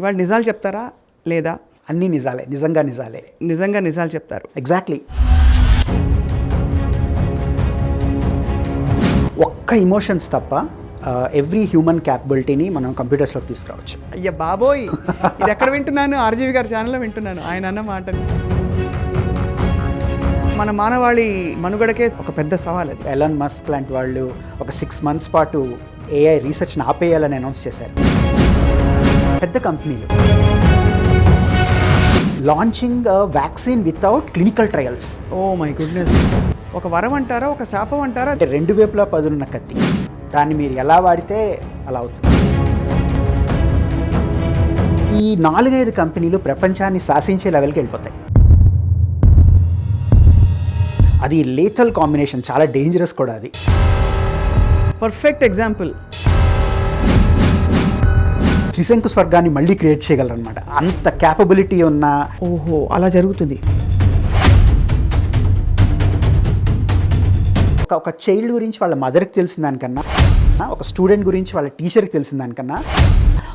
ఇవాళ నిజాలు చెప్తారా లేదా? అన్నీ నిజాలే, నిజంగా నిజాలే. నిజంగా నిజాలు చెప్తారు. ఎగ్జాక్ట్లీ. ఒక్క ఇమోషన్స్ తప్ప ఎవ్రీ హ్యూమన్ క్యాపబిలిటీని మనం కంప్యూటర్స్లోకి తీసుకురావచ్చు. అయ్యా బాబోయ్, ఇది ఎక్కడ వింటున్నాను? ఆర్జీవి గారి ఛానల్లో వింటున్నాను ఆయన అన్న మాటని. మన మానవాళి మనుగడకే ఒక పెద్ద సవాల్ అది. ఎలాన్ మస్క్ లాంటి వాళ్ళు ఒక 6 months పాటు ఏఐ రీసెర్చ్ని ఆపేయాలని అనౌన్స్ చేశారు. పెద్ద కంపెనీలు launching vaccine without clinical trials. Oh my goodness. ఒక వరం అంటారా, ఒక శాపం అంటారా? అంటే 2 వైపులా పదునున్న కత్తి, దాన్ని మీరు ఎలా వాడితే అలా అవుతుంది. ఈ 4-5 కంపెనీలు ప్రపంచాన్ని శాసించే లెవెల్కి వెళ్ళిపోతాయి. అది లేథల్ కాంబినేషన్, చాలా డేంజరస్ కూడా. అది పర్ఫెక్ట్ ఎగ్జాంపుల్. త్రిశంకు స్వర్గాన్ని మళ్ళీ క్రియేట్ చేయగలరనమాట, అంత క్యాపబిలిటీ ఉన్న. ఓహో, అలా జరుగుతుంది. ఒక చైల్డ్ గురించి వాళ్ళ మదర్కి తెలిసిన దానికన్నా, ఒక స్టూడెంట్ గురించి వాళ్ళ టీచర్కి తెలిసిన దానికన్నా,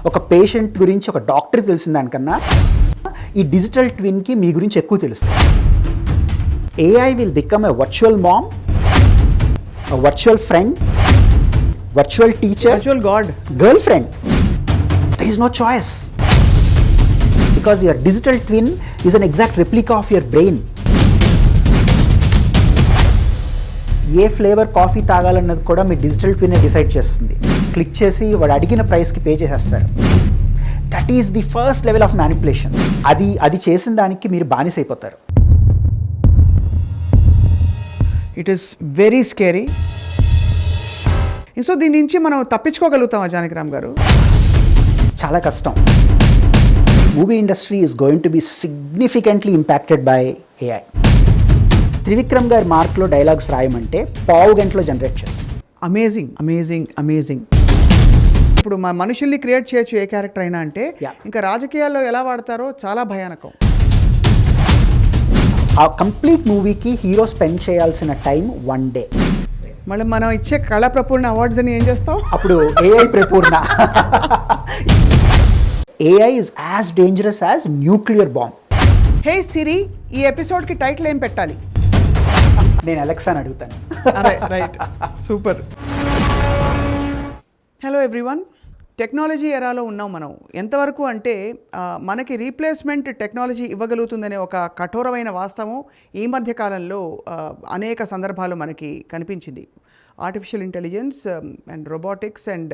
ఒక పేషెంట్ గురించి ఒక డాక్టర్కి తెలిసిన దానికన్నా ఈ డిజిటల్ ట్విన్కి మీ గురించి ఎక్కువ తెలుస్తుంది. AI will become a virtual mom, a virtual friend, virtual teacher, virtual god, girlfriend. There is no choice, because your digital twin is an exact replica of your brain. ఏ ఫ్లేవర్ కాఫీ తాగాలన్నది కూడా మీ digital twin decide చేస్తుంది. Click చేసి వాడు అడిగిన ప్రైస్కి pay చేసేస్తారు. That is the first level of manipulation. అది చేసిన దానికి మీరు బానిస అయిపోతారు. It is very scary. So దీని నుంచి మనం తప్పించుకోగలుగుతామా జానకిరామ్ గారు? చాలా కష్టం. Movie industry is going to be significantly impacted by AI. Trivikram గారి మార్క్లో డైలాగ్స్ రాయమంటే 15 గంటలో జనరేట్ చేస్తుంది. Amazing amazing amazing. ఇప్పుడు మన మనుషుల్ని క్రియేట్ చేయొచ్చు ఏ క్యారెక్టర్ అయినా అంటే, ఇంకా రాజకీయాల్లో ఎలా వాడతారో చాలా భయానకం. ఆ కంప్లీట్ మూవీకి హీరో స్పెండ్ చేయాల్సిన టైం 1 day. మళ్ళీ మనం ఇచ్చే కళా ప్రపూర్ణ అవార్డ్స్ అని ఏం చేస్తాం? అప్పుడు AI ప్రపూర్ణ. AI is as dangerous as nuclear bomb. హే సిరి, ఈ ఎపిసోడ్కి టైటిల్ ఏం పెట్టాలి? నేను అలెక్సాని అడుగుతాను. Right, super. Hello everyone. Technology ఎరాలో ఉన్నాం మనం. ఎంతవరకు అంటే మనకి రీప్లేస్మెంట్ టెక్నాలజీ ఇవ్వగలుగుతుందనే ఒక కఠోరమైన వాస్తవం ఈ మధ్య కాలంలో అనేక సందర్భాలు మనకి కనిపించింది. Artificial intelligence and robotics and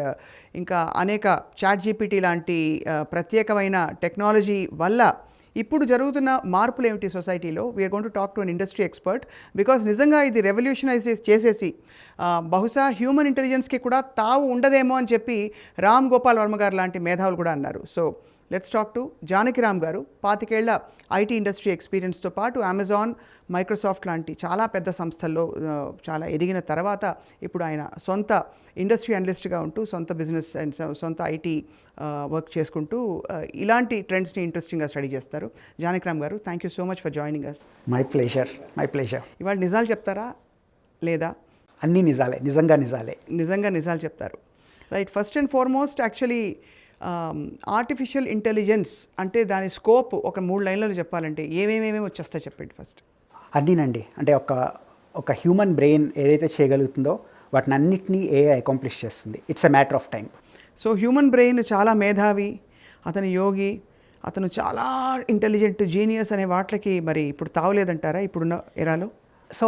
ఇంకా అనేక ChatGPT లాంటి ప్రత్యేకమైన టెక్నాలజీ వల్ల ఇప్పుడు జరుగుతున్న మార్పులు ఏమిటి సొసైటీలో? We're going to talk to an industry expert, because నిజంగా ఇది రెవల్యూషనైజ్ చేసేసి బహుశా హ్యూమన్ ఇంటెలిజెన్స్కి కూడా తావు ఉండదేమో అని చెప్పి రామ్ గోపాల్ వర్మ గారు లాంటి మేధావులు కూడా అన్నారు. So let's talk to Janakiram గారు. 25 ఏళ్ల IT ఇండస్ట్రీ ఎక్స్పీరియన్స్తో పాటు అమెజాన్, మైక్రోసాఫ్ట్ లాంటి చాలా పెద్ద సంస్థల్లో చాలా ఎదిగిన తర్వాత ఇప్పుడు ఆయన సొంత ఇండస్ట్రీ అనలిస్ట్గా ఉంటూ సొంత బిజినెస్ అండ్ సొంత IT వర్క్ చేసుకుంటూ ఇలాంటి ట్రెండ్స్ని ఇంట్రెస్టింగ్గా స్టడీ చేస్తారు. Janakiram garu, thank you so much for joining us. My pleasure, my pleasure. ఇవాళ నిజాలు చెప్తారా లేదా? అన్నీ నిజాలే, నిజంగా నిజాలే. నిజంగా నిజాలు చెప్తారు. Right. First and foremost, actually artificial intelligence అంటే దాని స్కోప్ ఒక 3 లైన్లలో చెప్పాలంటే ఏమేమేమి వచ్చేస్తాయి చెప్పండి ఫస్ట్. అన్నీనండి. అంటే ఒక హ్యూమన్ బ్రెయిన్ ఏదైతే చేయగలుగుతుందో వాటిని అన్నిటినీ AI అకాంప్లిష్ చేస్తుంది. It's a matter of time. So human brain చాలా మేధావి, అతను యోగి, అతను చాలా ఇంటెలిజెంట్, జీనియస్ అనే వాటికి మరి ఇప్పుడు తావలేదంటారా ఇప్పుడున్న ఎరాలో? సో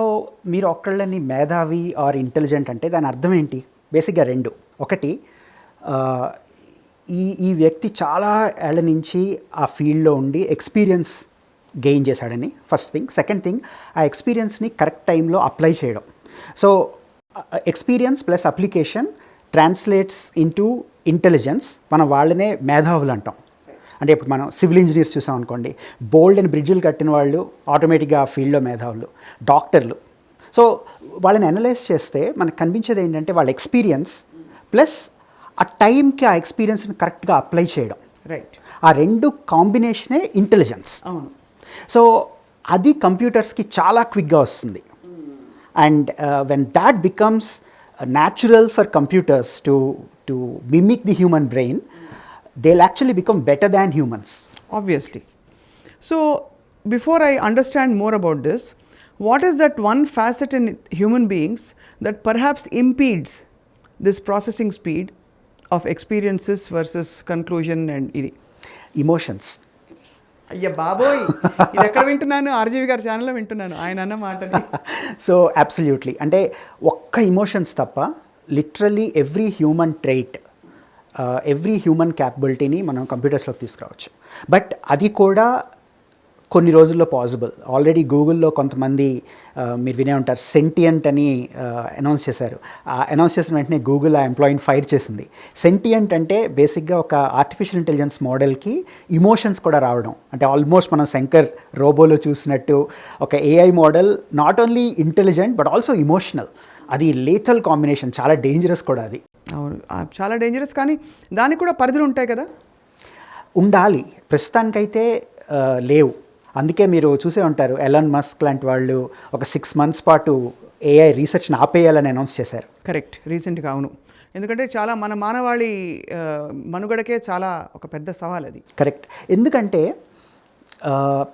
మీరు ఒక్కళ్ళని మేధావి ఆర్ ఇంటెలిజెంట్ అంటే దాని అర్థం ఏంటి? బేసిక్గా 2. ఒకటి, ఈ వ్యక్తి చాలా ఏళ్ళ నుంచి ఆ ఫీల్డ్లో ఉండి ఎక్స్పీరియన్స్ గెయిన్ చేశాడని ఫస్ట్ థింగ్. సెకండ్ థింగ్, ఆ ఎక్స్పీరియన్స్ని కరెక్ట్ టైంలో అప్లై చేయడం. So experience plus application translates into intelligence. మనం వాళ్ళనే మేధావులు అంటాం. అంటే ఇప్పుడు మనం సివిల్ ఇంజనీర్స్ చూసాం అనుకోండి, బోల్డ్ అండ్ బ్రిడ్జిలు కట్టిన వాళ్ళు ఆటోమేటిక్గా ఆ ఫీల్డ్లో మేధావులు. డాక్టర్లు. సో వాళ్ళని అనలైజ్ చేస్తే మనకు కనిపించేది ఏంటంటే వాళ్ళ ఎక్స్పీరియన్స్ ప్లస్ ఆ టైంకి ఆ ఎక్స్పీరియన్స్ని కరెక్ట్గా అప్లై చేయడం. రైట్. ఆ 2 కాంబినేషనే ఇంటెలిజెన్స్. అవును. సో అది కంప్యూటర్స్కి చాలా క్విక్గా వస్తుంది. And when that becomes natural for computers to mimic the human brain, they'll actually become better than humans. Obviously. So, before I understand more about this, what is that one facet in human beings that perhaps impedes this processing speed of experiences versus conclusion and ఇది? Emotions. అయ్యా బాబోయ్, ఇది ఎక్కడ వింటున్నాను? RGV గారి ఛానల్లో వింటున్నాను ఆయన అన్న మాటని. సో అబ్సల్యూట్లీ, అంటే ఒక్క ఇమోషన్స్ తప్ప literally every human trait, every human క్యాపబిలిటీని మనం కంప్యూటర్స్లోకి తీసుకురావచ్చు. బట్ అది కూడా కొన్ని రోజుల్లో పాసిబుల్. ఆల్రెడీ గూగుల్లో కొంతమంది మీరు వినే ఉంటారు, సెంటియంట్ అని అనౌన్స్ చేశారు. అనౌన్స్ చేసిన వెంటనే గూగుల్ ఆ ఎంప్లాయీని ఫైర్ చేసింది. సెంటియంట్ అంటే బేసిక్గా ఒక ఆర్టిఫిషియల్ ఇంటెలిజెన్స్ మోడల్కి ఇమోషన్స్ కూడా రావడం. అంటే ఆల్మోస్ట్ మనం శంకర్ రోబోలో చూసినట్టు ఒక AI model not only intelligent but also emotional. అది లేథల్ కాంబినేషన్, చాలా డేంజరస్ కూడా అది. అవును, చాలా డేంజరస్. కానీ దానికి కూడా పరిధులు ఉంటాయి కదా? ఉండాలి. ప్రస్తుతానికైతే లేవు. అందుకే మీరు చూసే ఉంటారు, ఎలాన్ మస్క్ లాంటి వాళ్ళు ఒక 6 months పాటు ఏఐ రీసెర్చ్ని ఆపేయాలని అనౌన్స్ చేశారు. కరెక్ట్, రీసెంట్గా. అవును, ఎందుకంటే చాలా మన మానవాళి మనుగడకే చాలా ఒక పెద్ద సవాల్ అది. కరెక్ట్. ఎందుకంటే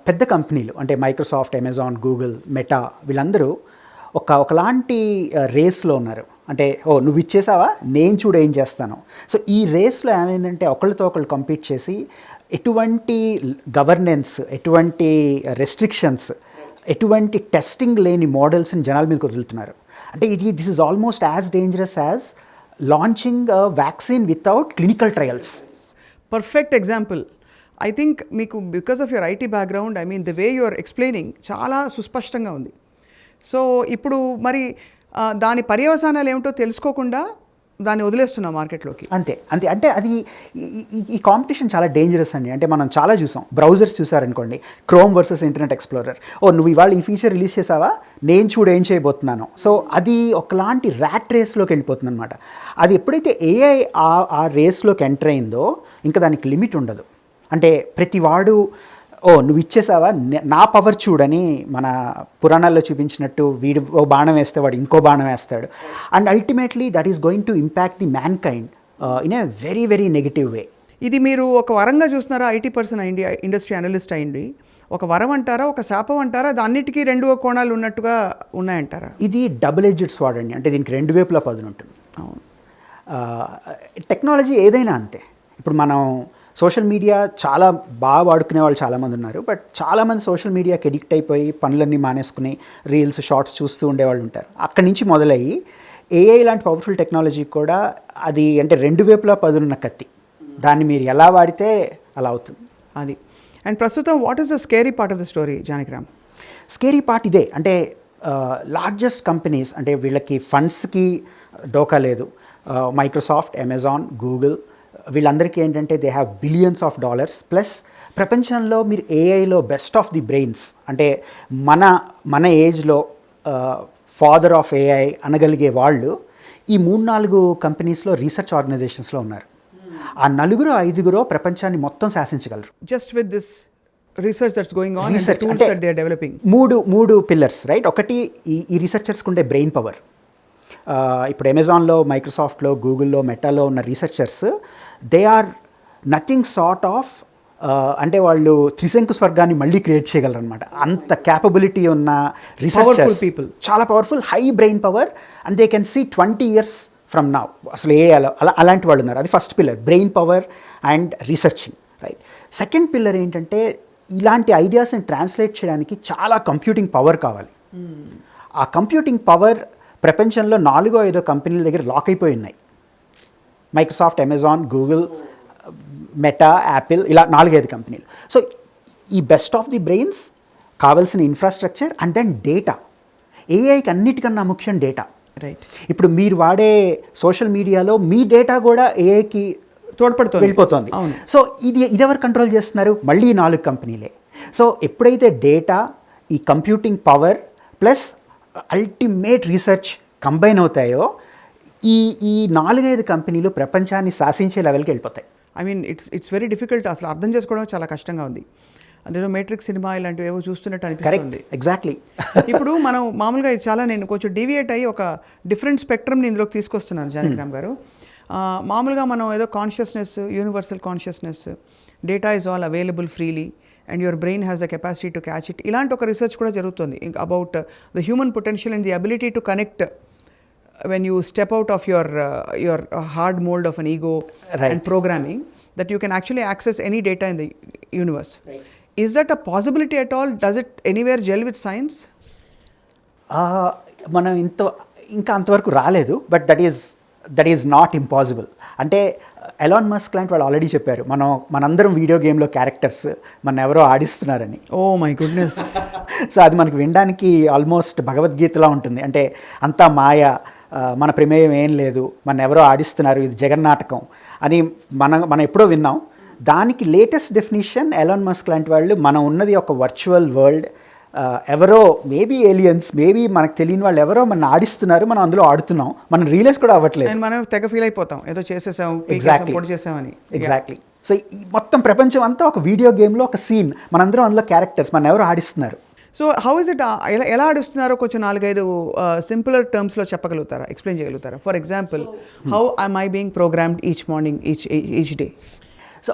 పెద్ద కంపెనీలు అంటే మైక్రోసాఫ్ట్, అమెజాన్, గూగుల్, మెటా వీళ్ళందరూ ఒకలాంటి రేస్లో ఉన్నారు. అంటే నువ్వు ఇచ్చేసావా, నేను చూడు ఏం చేస్తాను. సో ఈ రేస్లో ఏమైందంటే ఒకళ్ళతో ఒకళ్ళు కంపీట్ చేసి ఎటువంటి గవర్నెన్స్, ఎటువంటి రెస్ట్రిక్షన్స్, ఎటువంటి టెస్టింగ్ లేని మోడల్స్ని జనాల మీదకి వదులుతున్నారు. అంటే this is almost as dangerous as launching a vaccine without clinical trials. Perfect example. I think మీకు because of your IT background, I mean the way you are explaining చాలా సుస్పష్టంగా ఉంది. సో ఇప్పుడు మరి దాని పర్యవసానాలు ఏమిటో తెలుసుకోకుండా దాన్ని వదిలేస్తున్నాం మార్కెట్లోకి. అంతే అంతే. అంటే అది ఈ కాంపిటీషన్ చాలా డేంజరస్ అండి. అంటే మనం చాలా చూసాం. బ్రౌజర్స్ చూసారనుకోండి, క్రోమ్ వర్సెస్ ఇంటర్నెట్ ఎక్స్ప్లోరర్. నువ్వు ఇవాళ ఈ ఫీచర్ రిలీజ్ చేసావా, నేను చూడు ఏం చేయబోతున్నాను. సో అది ఒకలాంటి ర్యాట్ రేస్లోకి వెళ్ళిపోతుంది అనమాట. అది ఎప్పుడైతే ఏఐ ఆ రేస్లోకి ఎంటర్ అయిందో ఇంకా దానికి లిమిట్ ఉండదు. అంటే ప్రతి వాడు నువ్వు ఇచ్చేసావా, నా పవర్ చూడని మన పురాణాల్లో చూపించినట్టు వీడు ఓ బాణం వేస్తే వాడు ఇంకో బాణం వేస్తాడు. And ultimately that is going to impact the man kind in a very very negative వే. ఇది మీరు ఒక వరంగా చూస్తున్నారా? ఐటీ పర్సన్ అయింది, ఇండస్ట్రీ అనలిస్ట్ అయింది, ఒక వరం అంటారా, ఒక శాపం అంటారా? అన్నిటికీ 2 కోణాలు ఉన్నట్టుగా ఉన్నాయంటారా? ఇది డబుల్ ఎడ్జ్డ్ స్వార్డ్ అండి. అంటే దీనికి 2 వైపులా పదును ఉంటుంది. అవును. టెక్నాలజీ ఏదైనా అంతే. ఇప్పుడు మనం సోషల్ మీడియా చాలా బాగా వాడుకునే వాళ్ళు చాలామంది ఉన్నారు. బట్ చాలామంది సోషల్ మీడియాకి ఎడిక్ట్ అయిపోయి పనులన్నీ మానేసుకుని రీల్స్, షార్ట్స్ చూస్తూ ఉండేవాళ్ళు ఉంటారు. అక్కడి నుంచి మొదలయ్యి ఏఐ లాంటి పవర్ఫుల్ టెక్నాలజీ కూడా అది అంటే 2 వైపులా పదునున్న కత్తి. దాన్ని మీరు ఎలా వాడితే అలా అవుతుంది అది. అండ్ ప్రస్తుతం what is the scary part of the story Janakiram? Scary part ఇదే. అంటే లార్జెస్ట్ కంపెనీస్, అంటే వీళ్ళకి ఫండ్స్కి డోకా లేదు. మైక్రోసాఫ్ట్, అమెజాన్, గూగుల్ వీళ్ళందరికీ ఏంటంటే they have billions of dollars. Plus ప్రపంచంలో మీరు ఏఐలో బెస్ట్ ఆఫ్ ది బ్రెయిన్స్, అంటే మన ఏజ్లో ఫాదర్ ఆఫ్ ఏఐ అనగలిగే వాళ్ళు ఈ 3-4 కంపెనీస్లో రీసెర్చ్ ఆర్గనైజేషన్స్లో ఉన్నారు. ఆ 4-5 ప్రపంచాన్ని మొత్తం శాసించగలరు. Just with this research that's going on, research అంటే దే ఆర్ డెవలపింగ్ మూడు పిల్లర్స్, రైట్? ఒకటి ఈ రీసెర్చర్స్కి ఉండే బ్రెయిన్ పవర్. ఇప్పుడు అమెజాన్లో, మైక్రోసాఫ్ట్లో, గూగుల్లో, మెటాలో ఉన్న researchers they are nothing sort of అంటే వాళ్ళు త్రిశంకు స్వర్గాన్ని మళ్ళీ క్రియేట్ చేయగలరు అనమాట. అంత క్యాపబిలిటీ ఉన్న రీసెర్చర్స్, పీపుల్, చాలా powerful, high brain power. And they can see 20 years from now. అసలు అలాంటి వాళ్ళు ఉన్నారు. అది first pillar, brain power and researching, right? Second pillar ఏంటంటే ఇలాంటి ఐడియాస్ని ట్రాన్స్లేట్ చేయడానికి చాలా కంప్యూటింగ్ పవర్ కావాలి. ఆ కంప్యూటింగ్ పవర్ ప్రపంచంలో 4-5 కంపెనీల దగ్గర లాక్ అయిపోయి ఉన్నాయి. Microsoft, Amazon, Google, meta, Apple, ఇలా 4-5 కంపెనీలు. సో ఈ బెస్ట్ ఆఫ్ ది బ్రెయిన్స్, కావాల్సిన ఇన్ఫ్రాస్ట్రక్చర్ అండ్ దెన్ డేటా. ఏఐకి అన్నిటికన్నా ముఖ్యం డేటా, రైట్? ఇప్పుడు మీరు వాడే సోషల్ మీడియాలో మీ డేటా కూడా ఏఐకి తోడ్పడుతుంది, వెళ్ళిపోతుంది. సో ఇది ఎవరు కంట్రోల్ చేస్తున్నారు? మళ్ళీ 4 కంపెనీలే. సో ఎప్పుడైతే డేటా, ఈ computing power plus ultimate research combine అవుతాయో ఈ 4-5 కంపెనీలు ప్రపంచాన్ని శాసించే లెవెల్కి వెళ్ళిపోతాయి. I mean it's very difficult. అసలు అర్థం చేసుకోవడం చాలా కష్టంగా ఉంది. అందులో మేట్రిక్స్ సినిమా ఇలాంటివి ఏవో చూస్తున్నట్టు అనిపిస్తుంది. ఎగ్జాక్ట్లీ. ఇప్పుడు మనం మామూలుగా ఇది చాలా, నేను కొంచెం డీవియేట్ అయ్యి ఒక డిఫరెంట్ స్పెక్ట్రమ్ని ఇందులోకి తీసుకొస్తున్నాను జానకిరామ్ గారు. మామూలుగా మనం ఏదో consciousness, universal consciousness, data is all available freely and your brain has a capacity to catch it, ఇలాంటి ఒక రీసెర్చ్ కూడా జరుగుతుంది about the human potential and the ability to connect when you step out of your hard mold of an ego Right. and programming, that you can actually access any data in the universe. Right. Is that a possibility at all? Does it anywhere gel with science? మనం ఇంకా అంతవరకు రాలేదు, but that is not impossible. అంటే Elon Musk లాంటి వాళ్ళు already చెప్పారు, మనందరం video గేమ్లో క్యారెక్టర్స్ మన ఎవరో ఆడిస్తున్నారని. Oh my goodness. సో అది మనకు వినడానికి ఆల్మోస్ట్ భగవద్గీతలా ఉంటుంది. అంటే అంతా మాయ, మన ప్రమేయం ఏం లేదు, మన ఎవరో ఆడిస్తున్నారు, ఇది జగన్నాటకం అని మనం ఎప్పుడో విన్నాం. దానికి లేటెస్ట్ డెఫినిషన్ ఎలాన్ మస్క్ లాంటి వాళ్ళు, మనం ఉన్నది ఒక వర్చువల్ వరల్డ్, ఎవరో మేబీ ఏలియన్స్, మేబీ మనకు తెలియని వాళ్ళు ఎవరో మన ఆడిస్తున్నారు, మనం అందులో ఆడుతున్నాం, మనం రియలైజ్ కూడా అవ్వట్లేదు. మనం తెగ ఫీల్ అయిపోతాం, ఏదో చేసేసాం, చేసామని. ఎగ్జాక్ట్లీ. సో ఈ మొత్తం ప్రపంచం అంతా ఒక వీడియో గేమ్లో ఒక సీన్, మనందరం అందులో క్యారెక్టర్స్, మన ఎవరో ఆడిస్తున్నారు. సో హౌ ఇస్ ఇట్, ఎలా ఆడిస్తున్నారో కొంచెం 4-5 సింపులర్ టర్మ్స్లో చెప్పగలుగుతారా, ఎక్స్ప్లెయిన్ చేయగలుగుతారా? For example, how I'm I being programmed each morning, each day? So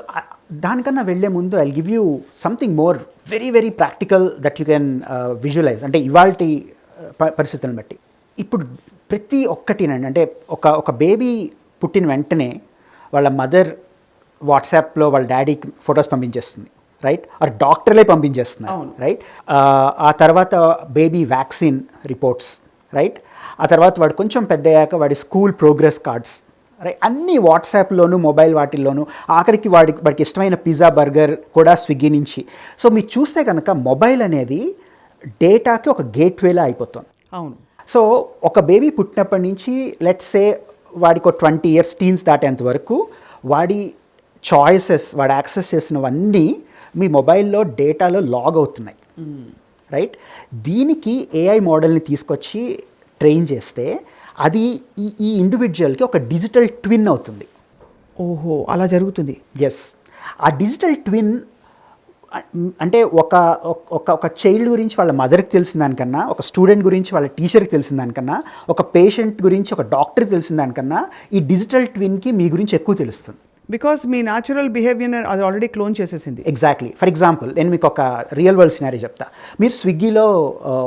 దానికన్నా వెళ్ళే ముందు I give you something more very very practical that you can visualise. అంటే ఇవాల్టి పరిస్థితులను బట్టి ఇప్పుడు ప్రతి ఒక్కటినండి, అంటే ఒక బేబీ పుట్టిన వెంటనే వాళ్ళ మదర్ వాట్సాప్లో వాళ్ళ డాడీకి ఫొటోస్ పంపించేస్తుంది, రైట్? ఆర్ డాక్టర్లే పంపించేస్తున్నారు, రైట్? ఆ తర్వాత బేబీ వ్యాక్సిన్ రిపోర్ట్స్, రైట్? ఆ తర్వాత వాడు కొంచెం పెద్ద అయ్యాక వాడి స్కూల్ ప్రోగ్రెస్ కార్డ్స్, రైట్? అన్నీ వాట్సాప్లోను, మొబైల్ వాటిల్లోనూ, ఆఖరికి వాడికి ఇష్టమైన పిజ్జా, బర్గర్ కూడా స్విగ్గీ నుంచి. సో మీరు చూస్తే కనుక మొబైల్ అనేది డేటాకి ఒక గేట్వేలా అయిపోతుంది. అవును. సో ఒక బేబీ పుట్టినప్పటి నుంచి లెట్స్ సే వాడికి 20 years టీన్స్ దాటేంత వరకు వాడి చాయిసెస్, వాడు యాక్సెస్ చేసినవన్నీ మీ మొబైల్లో డేటాలో లాగ్ అవుతున్నాయి, రైట్? దీనికి ఏఐ మోడల్ని తీసుకొచ్చి ట్రైన్ చేస్తే అది ఈ ఇండివిజువల్కి ఒక డిజిటల్ ట్విన్ అవుతుంది. ఓహో, అలా జరుగుతుంది. ఎస్. ఆ డిజిటల్ ట్విన్ అంటే ఒక చైల్డ్ గురించి వాళ్ళ మదర్కి తెలిసిన దానికన్నా, ఒక స్టూడెంట్ గురించి వాళ్ళ టీచర్కి తెలిసిన దానికన్నా, ఒక పేషెంట్ గురించి ఒక డాక్టర్కి తెలిసిన దానికన్నా ఈ డిజిటల్ ట్విన్కి మీ గురించి ఎక్కువ తెలుస్తుంది. బికాస్ మీ న్యాచురల్ బిహేవియర్ అది ఆల్రెడీ క్లోన్ చేసేసింది. ఎగ్జాక్ట్లీ. ఫర్ ఎగ్జాంపుల్ నేను మీకు ఒక రియల్ వరల్డ్ సినారీ చెప్తా. మీరు స్విగ్గీలో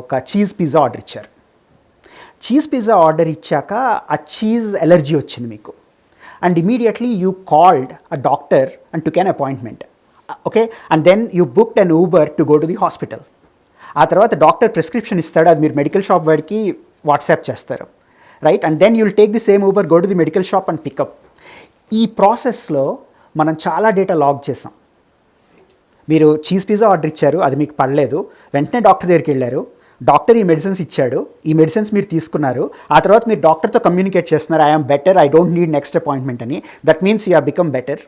ఒక చీజ్ పిజ్జా ఆర్డర్ ఇచ్చారు. చీజ్ పిజ్జా ఆర్డర్ ఇచ్చాక ఆ చీజ్ ఎలర్జీ వచ్చింది మీకు, and immediately you called a doctor and took an appointment, okay? And then you booked an Uber to go to the hospital. ఆ తర్వాత డాక్టర్ ప్రిస్క్రిప్షన్ ఇస్తాడు, అది మీరు మెడికల్ షాప్ వాడికి వాట్సాప్ చేస్తారు, right? And then you'll take the same Uber, go to the medical shop and pick up. ఈ ప్రాసెస్లో మనం చాలా డేటా లాగ్ చేసాం. మీరు చీజ్ పిజ్జా ఆర్డర్ ఇచ్చారు, అది మీకు పడలేదు, వెంటనే డాక్టర్ దగ్గరికి వెళ్ళారు, డాక్టర్ ఈ మెడిసిన్స్ ఇచ్చాడు, ఈ మెడిసిన్స్ మీరు తీసుకున్నారు, ఆ తర్వాత మీరు డాక్టర్తో కమ్యూనికేట్ చేస్తున్నారు, I'm better, I don't need next appointment అని. That means you have become better.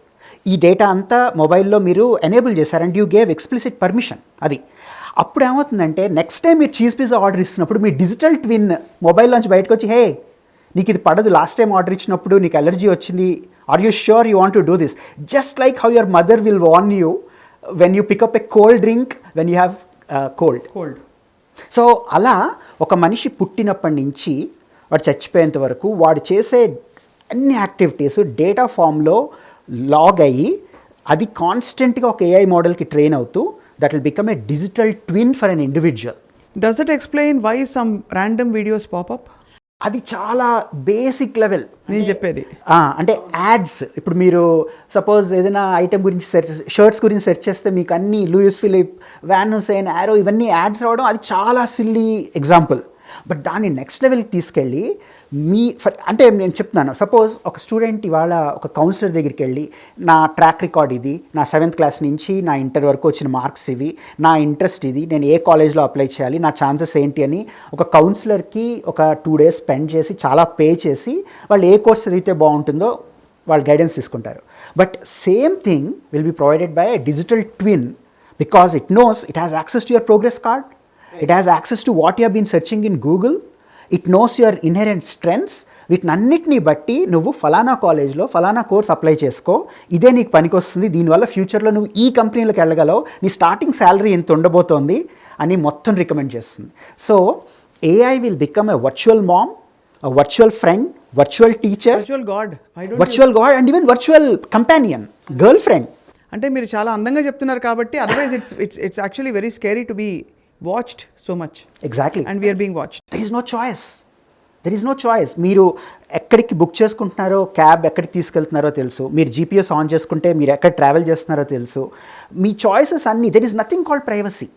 ఈ డేటా అంతా మొబైల్లో మీరు ఎనేబుల్ చేశారు and you gave explicit permission. అది అప్పుడు ఏమవుతుందంటే నెక్స్ట్ టైం మీరు చీజ్ పిజ్జా ఆర్డర్ ఇస్తున్నప్పుడు మీ డిజిటల్ ట్విన్ మొబైల్ నుంచి బయటకు వచ్చి, హే నీకు ఇది పడదు, లాస్ట్ టైం ఆర్డర్ ఇచ్చినప్పుడు నీకు అలర్జీ వచ్చింది, are you sure you want to do this? Just like how your mother will warn you when you pick up a cold drink when you have cold. So అలా ఒక మనిషి పుట్టినప్పటి నుంచి వాడు చచ్చిపోయేంత వరకు వాడు చేసే అన్ని యాక్టివిటీస్ డేటా ఫామ్లో లాగ్ అయ్యి అది కాన్స్టెంట్గా ఒక ఏఐ మోడల్కి ట్రైన్ అవుతూ that will become a digital twin for an individual. Does it explain why some random videos pop up? అది చాలా బేసిక్ లెవెల్ నేను చెప్పేది. అంటే యాడ్స్, ఇప్పుడు మీరు సపోజ్ ఏదైనా ఐటెం గురించి షర్ట్స్ గురించి సెర్చ్ చేస్తే మీకు అన్ని Louis Philippe, Van Heusen, Arrow ఇవన్నీ యాడ్స్ రావడం అది చాలా సిల్లీ ఎగ్జాంపుల్. బట్ దాన్ని నెక్స్ట్ లెవెల్కి తీసుకెళ్ళి అంటే నేను చెప్తున్నాను, సపోజ్ ఒక స్టూడెంట్ ఇవాళ ఒక కౌన్సిలర్ దగ్గరికి వెళ్ళి నా ట్రాక్ రికార్డ్ ఇది, నా 7th క్లాస్ నుంచి నా ఇంటర్ వరకు వచ్చిన మార్క్స్ ఇవి, నా ఇంట్రెస్ట్ ఇది, నేను ఏ కాలేజ్లో అప్లై చేయాలి, నా ఛాన్సెస్ ఏంటి అని ఒక కౌన్సిలర్కి ఒక 2 days స్పెండ్ చేసి చాలా పే చేసి వాళ్ళు ఏ కోర్స్ చదివితే బాగుంటుందో వాళ్ళు గైడెన్స్ తీసుకుంటారు. But same thing will be provided by a digital twin because it knows it has access to your progress card, it has access to what you have been searching in Google, it knows your inherent strengths. వీటినన్నిటినీ బట్టి నువ్వు ఫలానా కాలేజ్లో ఫలానా course apply చేసుకో, ఇదే నీకు పనికొస్తుంది, దీనివల్ల ఫ్యూచర్లో నువ్వు ఈ కంపెనీలకు వెళ్ళగలవు, నీ స్టార్టింగ్ శాలరీ ఎంత ఉండబోతోంది అని మొత్తం రికమెండ్ చేస్తుంది. So AI will become a virtual mom, a virtual friend, virtual teacher, virtual god. Virtual god and even virtual companion, girlfriend. అంటే మీరు చాలా అందంగా చెప్తున్నారు కాబట్టి otherwise it's actually very scary to be watched so much. Exactly. And we're being watched. There is no choice. మీరు ఎక్కడికి book చేసుకుంటున్నారో, cab ఎక్కడికి తీసుకెళ్తున్నారో తెలుసు, మీరు జీపీఎస్ ఆన్ చేసుకుంటే మీరు ఎక్కడ ట్రావెల్ చేస్తున్నారో తెలుసు. మీ చాయిసెస్ అన్నీ, there is nothing called privacy.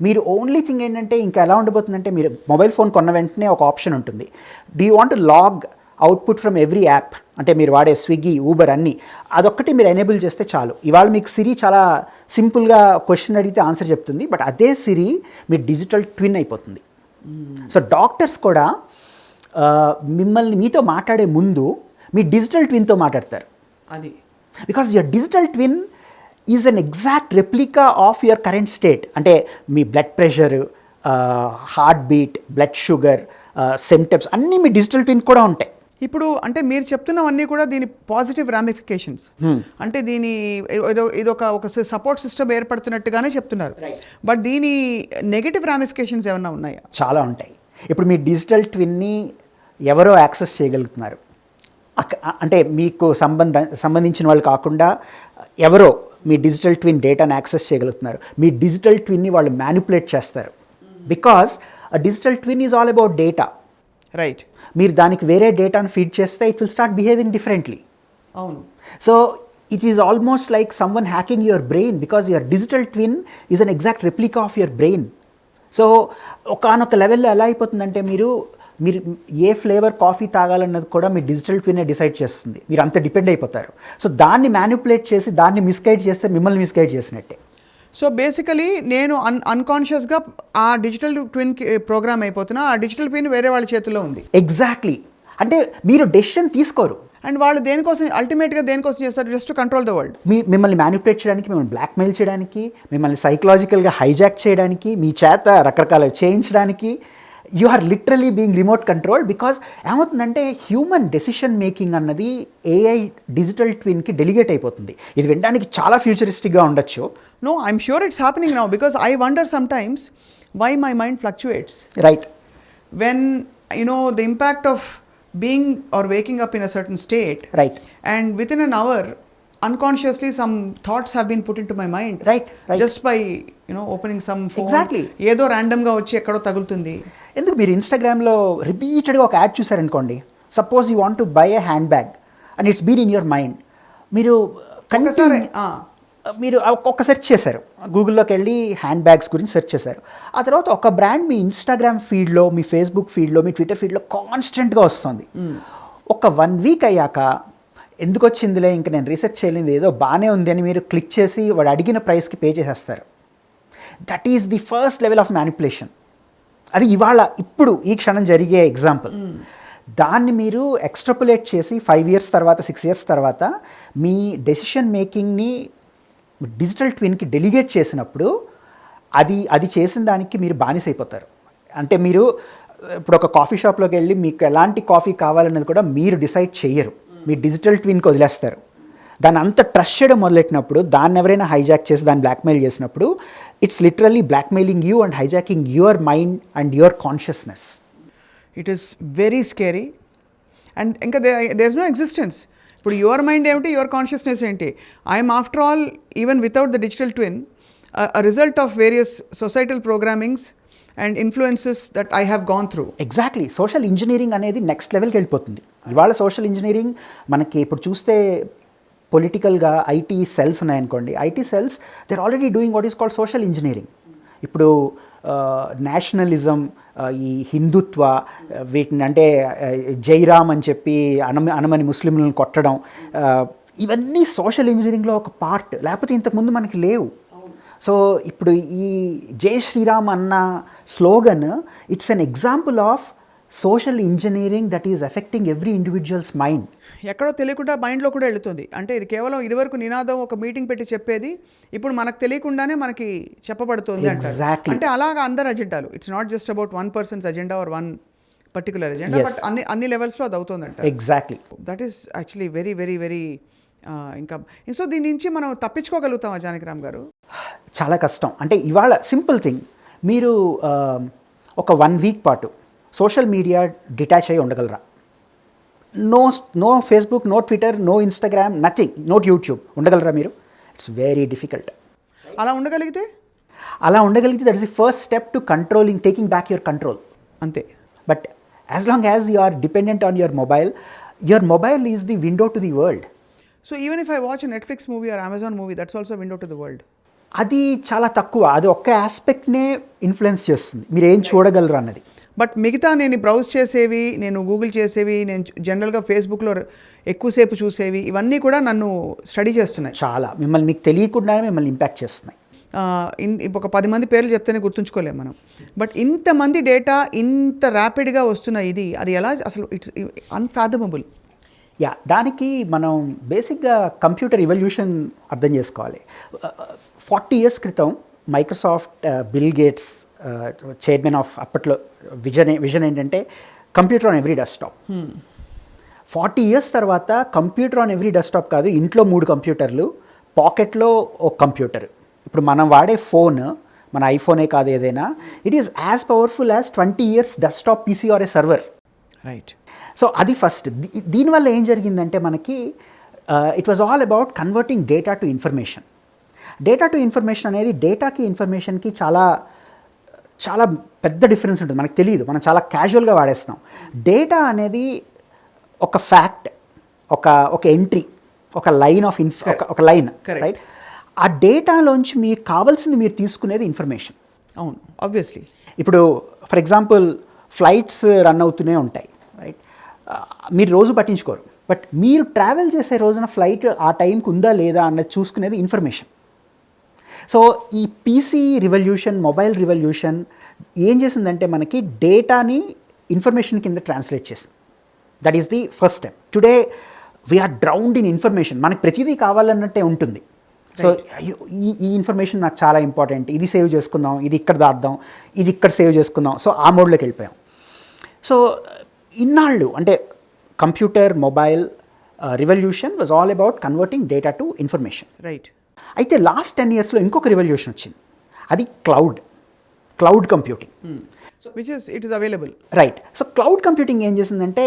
మీరు ఓన్లీ థింగ్ ఏంటంటే ఇంకా ఎలా ఉండబోతుందంటే, మీరు మొబైల్ ఫోన్ కొన్న వెంటనే ఒక ఆప్షన్ ఉంటుంది, do you want log output from every app, అంటే మీరు వాడే స్విగ్గీ, ఊబర్ అన్నీ, అదొక్కటి మీరు ఎనేబుల్ చేస్తే చాలు. ఇవాళ మీకు సిరి చాలా సింపుల్గా క్వశ్చన్ అడిగితే ఆన్సర్ చెప్తుంది, బట్ అదే సిరి మీ డిజిటల్ ట్విన్ అయిపోతుంది. సో డాక్టర్స్ కూడా మిమ్మల్ని మీతో మాట్లాడే ముందు మీ డిజిటల్ ట్విన్తో మాట్లాడతారు. అది because your digital twin is an exact replica of your current state. అంటే మీ blood pressure, heart beat, blood sugar, symptoms అన్నీ మీ డిజిటల్ ట్విన్ కూడా ఉంటాయి. ఇప్పుడు అంటే మీరు చెప్తున్నవన్నీ కూడా దీని పాజిటివ్ రామిఫికేషన్స్. అంటే దీని ఒక సపోర్ట్ సిస్టమ్ ఏర్పడుతున్నట్టుగానే చెప్తున్నారు. బట్ దీని నెగటివ్ రామిఫికేషన్స్ ఏమన్నా ఉన్నాయా? చాలా ఉంటాయి. ఇప్పుడు మీ డిజిటల్ ట్విన్ని ఎవరో యాక్సెస్ చేయగలుగుతున్నారు. అంటే మీకు సంబంధించిన వాళ్ళు కాకుండా ఎవరో మీ డిజిటల్ ట్విన్ డేటాను యాక్సెస్ చేయగలుగుతున్నారు. మీ డిజిటల్ ట్విన్ని వాళ్ళు మ్యానిపులేట్ చేస్తారు. Because a digital twin is all about data. Right. మీరు దానికి వేరే డేటాను ఫీడ్ చేస్తే it will start behaving differently. అవును. So it is almost like someone hacking your brain, because your digital twin is an exact replica of your brain. So ఒకనొక లెవెల్లో ఎలా అయిపోతుందంటే, మీరు ఏ ఫ్లేవర్ కాఫీ తాగాలన్నది కూడా మీ డిజిటల్ ట్విన్నే డిసైడ్ చేస్తుంది. మీరు అంత డిపెండ్ అయిపోతారు. సో దాన్ని మ్యానిపులేట్ చేసి దాన్ని మిస్గైడ్ చేస్తే మిమ్మల్ని మిస్గైడ్ చేసినట్టే. సో బేసికలీ నేను అన్కాన్షియస్గా ఆ డిజిటల్ ట్విన్ ప్రోగ్రామ్ అయిపోతున్నా, ఆ డిజిటల్ ట్విన్ వేరే వాళ్ళ చేతుల్లో ఉంది. ఎగ్జాక్ట్లీ. అంటే మీరు డెసిషన్ తీసుకోరు. అండ్ వాళ్ళు దేనికోసం, అల్టిమేట్గా దేనికోసం చేస్తారు? Just to control the world. మిమ్మల్ని మ్యానిపులేట్ చేయడానికి, మిమ్మల్ని బ్లాక్మెయిల్ చేయడానికి, మిమ్మల్ని సైకలాజికల్గా హైజాక్ చేయడానికి, మీ చేత రకరకాల చేయించడానికి. You are literally being remote control. Because ఏమవుతుందంటే, హ్యూమన్ డెసిషన్ మేకింగ్ అన్నది ఏఐ డిజిటల్ ట్విన్కి డెలిగేట్ అయిపోతుంది. ఇది వినడానికి చాలా ఫ్యూచరిస్టిక్గా ఉండొచ్చు. No, I'm sure it's happening now, because I wonder sometimes why my mind fluctuates. Right. When, the impact of being or waking up in a certain state. Right. And within an hour, unconsciously some thoughts have been put into my mind. Right. Just by, opening some phone. Exactly. ఏదో ర్యాండమ్గా వచ్చి ఎక్కడో తగులుతుంది. ఎందుకు మీరు ఇన్స్టాగ్రామ్లో రిపీటెడ్గా ఒక యాడ్ చూసారనుకోండి, suppose you want to buy a hand bag and it's been in your mind. మీరు మీరు ఒక్క సెర్చ్ చేశారు, గూగుల్లోకి వెళ్ళి హ్యాండ్ బ్యాగ్స్ గురించి సెర్చ్ చేశారు. ఆ తర్వాత ఒక బ్రాండ్ మీ ఇన్స్టాగ్రామ్ ఫీడ్లో, మీ ఫేస్బుక్ ఫీడ్లో, మీ ట్విట్టర్ ఫీడ్లో కాన్స్టెంట్గా వస్తుంది. ఒక 1 వీక్ అయ్యాక ఎందుకు వచ్చిందిలే, ఇంకా నేను రీసెర్చ్ చేయలేదు, ఏదో బాగానే ఉంది అని మీరు క్లిక్ చేసి వాడు అడిగిన ప్రైస్కి పే చేసేస్తారు. That is the first level of manipulation. అది ఇప్పుడు ఈ క్షణం జరిగే ఎగ్జాంపుల్. దాన్ని మీరు ఎక్స్ట్రాపులేట్ చేసి 5 years తర్వాత, 6 years తర్వాత మీ డెసిషన్ మేకింగ్ని డిజిటల్ ట్విన్కి డెలిగేట్ చేసినప్పుడు అది చేసిన దానికి మీరు బానిసైపోతారు. అంటే మీరు ఇప్పుడు ఒక కాఫీ షాప్లోకి వెళ్ళి మీకు ఎలాంటి కాఫీ కావాలన్నది కూడా మీరు డిసైడ్ చేయరు, మీ డిజిటల్ ట్విన్కి వదిలేస్తారు. దాన్ని అంత ట్రస్ట్ చేయడం మొదలెట్టినప్పుడు, దాన్ని ఎవరైనా హైజాక్ చేసి దాన్ని బ్లాక్మెయిల్ చేసినప్పుడు, it's literally blackmailing you and hijacking your mind and your consciousness. It is very scary. And ఇంకా దేర్ ఇస్ నో ఎగ్జిస్టెన్స్. ఇప్పుడు యువర్ మైండ్ ఏమిటి, యువర్ కాన్షియస్నెస్ ఏంటి? I'm after all, even without the digital twin, a result of various societal programmings and influences that I have gone through. Exactly. Social engineering అనేది next లెవెల్కి వెళ్ళిపోతుంది. ఇవాళ social engineering మనకి ఇప్పుడు చూస్తే పొలిటికల్గా ఐటీ సెల్స్ ఉన్నాయనుకోండి, IT cells they are already doing what is called social engineering. ఇప్పుడు నేషనలిజం, ఈ హిందుత్వ, వీటిని అంటే జైరామ్ అని చెప్పి అనమని ముస్లింలను కొట్టడం, ఇవన్నీ సోషల్ ఇంజనీరింగ్లో ఒక పార్ట్. లేకపోతే ఇంతకుముందు మనకి లేవు. సో ఇప్పుడు ఈ జై శ్రీరామ్ అన్న slogan, it's an example of social engineering that is affecting every individuals mind. ఎక్కడో తెలియకుండా మైండ్లో కూడా వెళుతుంది. అంటే ఇది కేవలం ఇదివరకు నినాదం, ఒక మీటింగ్ పెట్టి చెప్పేది, ఇప్పుడు మనకు తెలియకుండానే మనకి చెప్పబడుతుంది అంటారు. అంటే అలాగా అందరు అజెండాలు, it's not just about one person's agenda or one particular agenda, but అన్ని లెవెల్స్లో అది అవుతుందంట. Exactly. That is actually very very very ఇంకా. సో దీని నుంచి మనం తప్పించుకోగలుగుతామా జానకిరామ్ గారు? చాలా కష్టం. అంటే ఇవాళ సింపుల్ థింగ్, మీరు ఒక 1 వీక్ పాటు సోషల్ మీడియా డిటాచ్ అయ్యి ఉండగలరా? No Facebook, no Twitter, no Instagram, nothing, no YouTube. ఉండగలరా మీరు? It's very difficult. అలా ఉండగలిగితే అలా ఉండగలిగితే that is the first step to controlling, taking back your control. అంతే. But as long as you are dependent on your mobile is the window to the world. So even if I watch Netflix movie or Amazon movie, that's also window to the world. అది చాలా తక్కువ, అది ఒక్క ఆస్పెక్ట్నే influence చేస్తుంది, మీరు ఏం చూడగలరు అన్నది. బట్ మిగతా నేను బ్రౌజ్ చేసేవి, నేను గూగుల్ చేసేవి, నేను జనరల్గా ఫేస్బుక్లో ఎక్కువసేపు చూసేవి, ఇవన్నీ కూడా నన్ను స్టడీ చేస్తున్నాయి. చాలా మీకు తెలియకుండానే మిమ్మల్ని ఇంపాక్ట్ చేస్తున్నాయి. ఒక 10 మంది పేర్లు చెప్తేనే గుర్తుంచుకోలేము మనం. బట్ ఇంతమంది డేటా ఇంత ర్యాపిడ్గా వస్తున్న ఇది, అది ఎలా అసలు? It's unfathomable. దానికి మనం బేసిక్గా కంప్యూటర్ ఇవల్యూషన్ అర్థం చేసుకోవాలి. 40 years క్రితం Microsoft, bill gates chairman of అప్పట్లో విజన్ ఏంటంటే computer on every desktop. 40 years తర్వాత కంప్యూటర్ ఆన్ ఎవ్రీ డెస్క్టాప్ కాదు, ఇంట్లో 3 కంప్యూటర్లు, పాకెట్లో ఒక కంప్యూటర్. ఇప్పుడు మనం వాడే ఫోన్, మన ఐఫోనే కాదు ఏదైనా, it is as powerful as 20 years desktop PC are A server. Right. So అది ఫస్ట్. దీనివల్ల ఏం జరిగిందంటే మనకి it was all about converting data to information. Data to information అనేది డేటాకి ఇన్ఫర్మేషన్కి చాలా చాలా పెద్ద డిఫరెన్స్ ఉంటుంది. మనకు తెలియదు, మనం చాలా క్యాజువల్గా వాడేస్తాం. డేటా అనేది ఒక ఫ్యాక్ట్, ఒక ఎంట్రీ, ఒక లైన్ ఆఫ్ ఒక లైన్, రైట్? ఆ డేటాలోంచి మీకు కావాల్సింది మీరు తీసుకునేది ఇన్ఫర్మేషన్. అవును, ఆబ్వియస్లీ. ఇప్పుడు ఫర్ ఎగ్జాంపుల్ ఫ్లైట్స్ రన్ అవుతూనే ఉంటాయి, రైట్? మీరు రోజు పట్టించుకోరు, బట్ మీరు ట్రావెల్ చేసే రోజున ఫ్లైట్ ఆ టైంకి ఉందా లేదా అన్నది చూసుకునేది ఇన్ఫర్మేషన్. సో ఈ పీసీ రివల్యూషన్, మొబైల్ రివల్యూషన్ ఏం చేసిందంటే మనకి డేటాని ఇన్ఫర్మేషన్ కింద ట్రాన్స్లేట్ చేసింది. That is the first step. Today we're drowned in information. మనకి ప్రతిదీ కావాలన్నట్టే ఉంటుంది. సో ఈ ఇన్ఫర్మేషన్ నాకు చాలా ఇంపార్టెంట్, ఇది సేవ్ చేసుకుందాం, ఇది ఇక్కడ దాద్దాం, ఇది ఇక్కడ సేవ్ చేసుకుందాం. సో ఆ మోడ్లోకి వెళ్ళిపోయాం. సో ఇన్నాళ్ళు అంటే computer, mobile revolution was all about converting data to information. Right. అయితే లాస్ట్ 10 yearsలో ఇంకొక రివల్యూషన్ వచ్చింది, అది cloud computing. It is available. Right. So cloud computing ఏం చేసిందంటే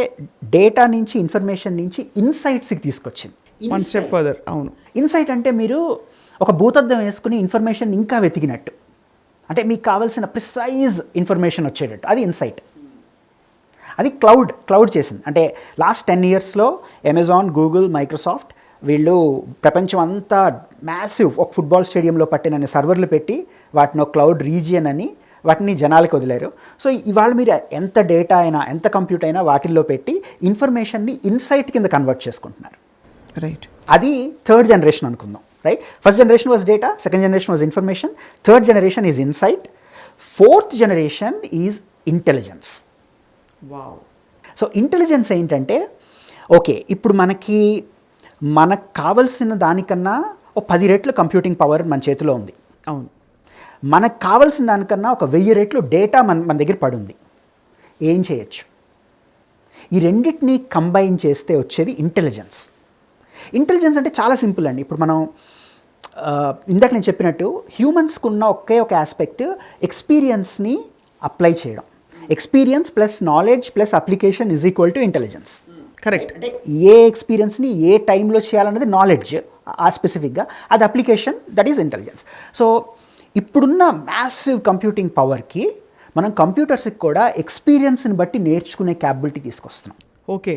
డేటా నుంచి, ఇన్ఫర్మేషన్ నుంచి ఇన్సైట్స్కి తీసుకొచ్చింది. One step further. అవును. ఇన్సైట్ అంటే మీరు ఒక భూతద్దం వేసుకుని ఇన్ఫర్మేషన్ ఇంకా వెతికినట్టు, అంటే మీకు కావాల్సిన ప్రిసైజ్ ఇన్ఫర్మేషన్ వచ్చేటట్టు, అది ఇన్సైట్. అది క్లౌడ్ చేసింది. అంటే లాస్ట్ 10 yearsలో అమెజాన్, గూగుల్, మైక్రోసాఫ్ట్ వీళ్ళు ప్రపంచం అంతా మ్యాసివ్ ఒక ఫుట్బాల్ స్టేడియంలో పట్టినన్ని సర్వర్లు పెట్టి వాటిని ఒక క్లౌడ్ రీజియన్ అని వాటిని జనాలకు వదిలేరు. సో ఇవాళ మీరు ఎంత డేటా అయినా, ఎంత కంప్యూటర్ అయినా వాటిల్లో పెట్టి ఇన్ఫర్మేషన్ని ఇన్సైట్ కింద కన్వర్ట్ చేసుకుంటున్నారు. రైట్. అది థర్డ్ జనరేషన్ అనుకుందాం, right? First generation was data, second generation was information, third generation is insight, fourth generation is intelligence. Wow. So intelligence ఏంటంటే, ఓకే ఇప్పుడు మనకు కావలసిన దానికన్నా ఒక 10 రెట్లు కంప్యూటింగ్ పవర్ మన చేతిలో ఉంది. అవును. మనకు కావాల్సిన దానికన్నా ఒక 1000 రెట్లు డేటా మన దగ్గర పడుంది. ఏం చేయొచ్చు? ఈ రెండింటినీ కంబైన్ చేస్తే వచ్చేది ఇంటెలిజెన్స్. ఇంటెలిజెన్స్ అంటే చాలా సింపుల్ అండి. ఇప్పుడు మనం ఇందాక నేను చెప్పినట్టు హ్యూమన్స్కి ఉన్న ఒక ఆస్పెక్ట్ ఎక్స్పీరియన్స్ని అప్లై చేయడం. Experience plus knowledge plus application is equal to intelligence. Correct. అంటే ఏ ఎక్స్పీరియన్స్ని ఏ టైంలో చేయాలన్నది నాలెడ్జ్, ఆ స్పెసిఫిక్గా, అది application, that is intelligence. So ఇప్పుడున్న మ్యాసివ్ కంప్యూటింగ్ పవర్కి మనం కంప్యూటర్స్కి కూడా ఎక్స్పీరియన్స్ని బట్టి నేర్చుకునే క్యాపబిలిటీ తీసుకొస్తున్నాం. ఓకే.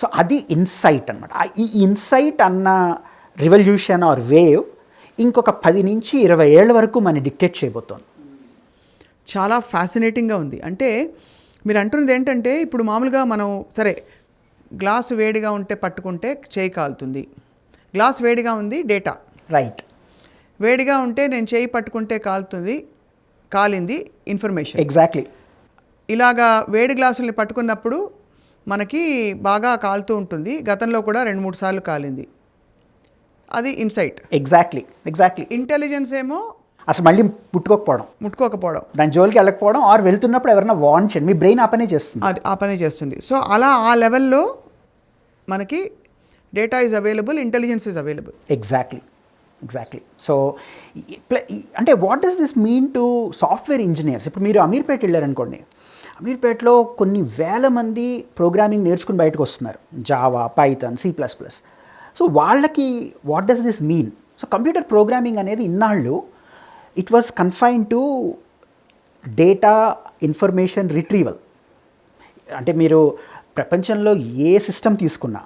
సో అది ఇన్సైట్ అనమాట. ఈ ఇన్సైట్ అన్న రివల్యూషన్ ఆర్ వేవ్ ఇంకొక 10 నుంచి 20 ఏళ్ళ వరకు మనం డిక్టేట్ చేయబోతోంది. చాలా ఫ్యాసినేటింగ్గా ఉంది. అంటే మీరు అంటున్నది ఏంటంటే, ఇప్పుడు మామూలుగా మనం సరే గ్లాసు వేడిగా ఉంటే పట్టుకుంటే చేయి కాలుతుంది, గ్లాస్ వేడిగా ఉంది డేటా, రైట్? వేడిగా ఉంటే నేను చేయి పట్టుకుంటే కాలింది ఇన్ఫర్మేషన్. ఎగ్జాక్ట్లీ. ఇలాగా వేడి గ్లాసుల్ని పట్టుకున్నప్పుడు మనకి బాగా కాలుతూ ఉంటుంది, గతంలో కూడా 2-3 సార్లు కాలింది, అది ఇన్సైట్. ఎగ్జాక్ట్లీ. ఇంటెలిజెన్స్ ఏమో అసలు మళ్ళీ ముట్టుకోకపోవడం, దాని జోలికి వెళ్ళకపోవడం, ఆర్ వెళ్తున్నప్పుడు ఎవరైనా వార్న్ చేయండి, మీ బ్రెయిన్ ఆ పనే చేస్తుంది. అది ఆ పనే చేస్తుంది. సో అలా ఆ లెవెల్లో మనకి data is available, intelligence is available. Exactly. So అంటే what does this mean to software engineers? ఇప్పుడు మీరు అమీర్పేట వెళ్ళారనుకోండి, అమీర్పేటలో కొన్ని వేల మంది ప్రోగ్రామింగ్ నేర్చుకుని బయటకు వస్తున్నారు, జావా, పైథాన్, C++. సో వాళ్ళకి what does this mean? So computer programming అనేది ఇన్నాళ్ళు it was confine to data information retrieval. అంటే మీరు ప్రపంచంలో ఏ సిస్టమ్ తీసుకున్నా,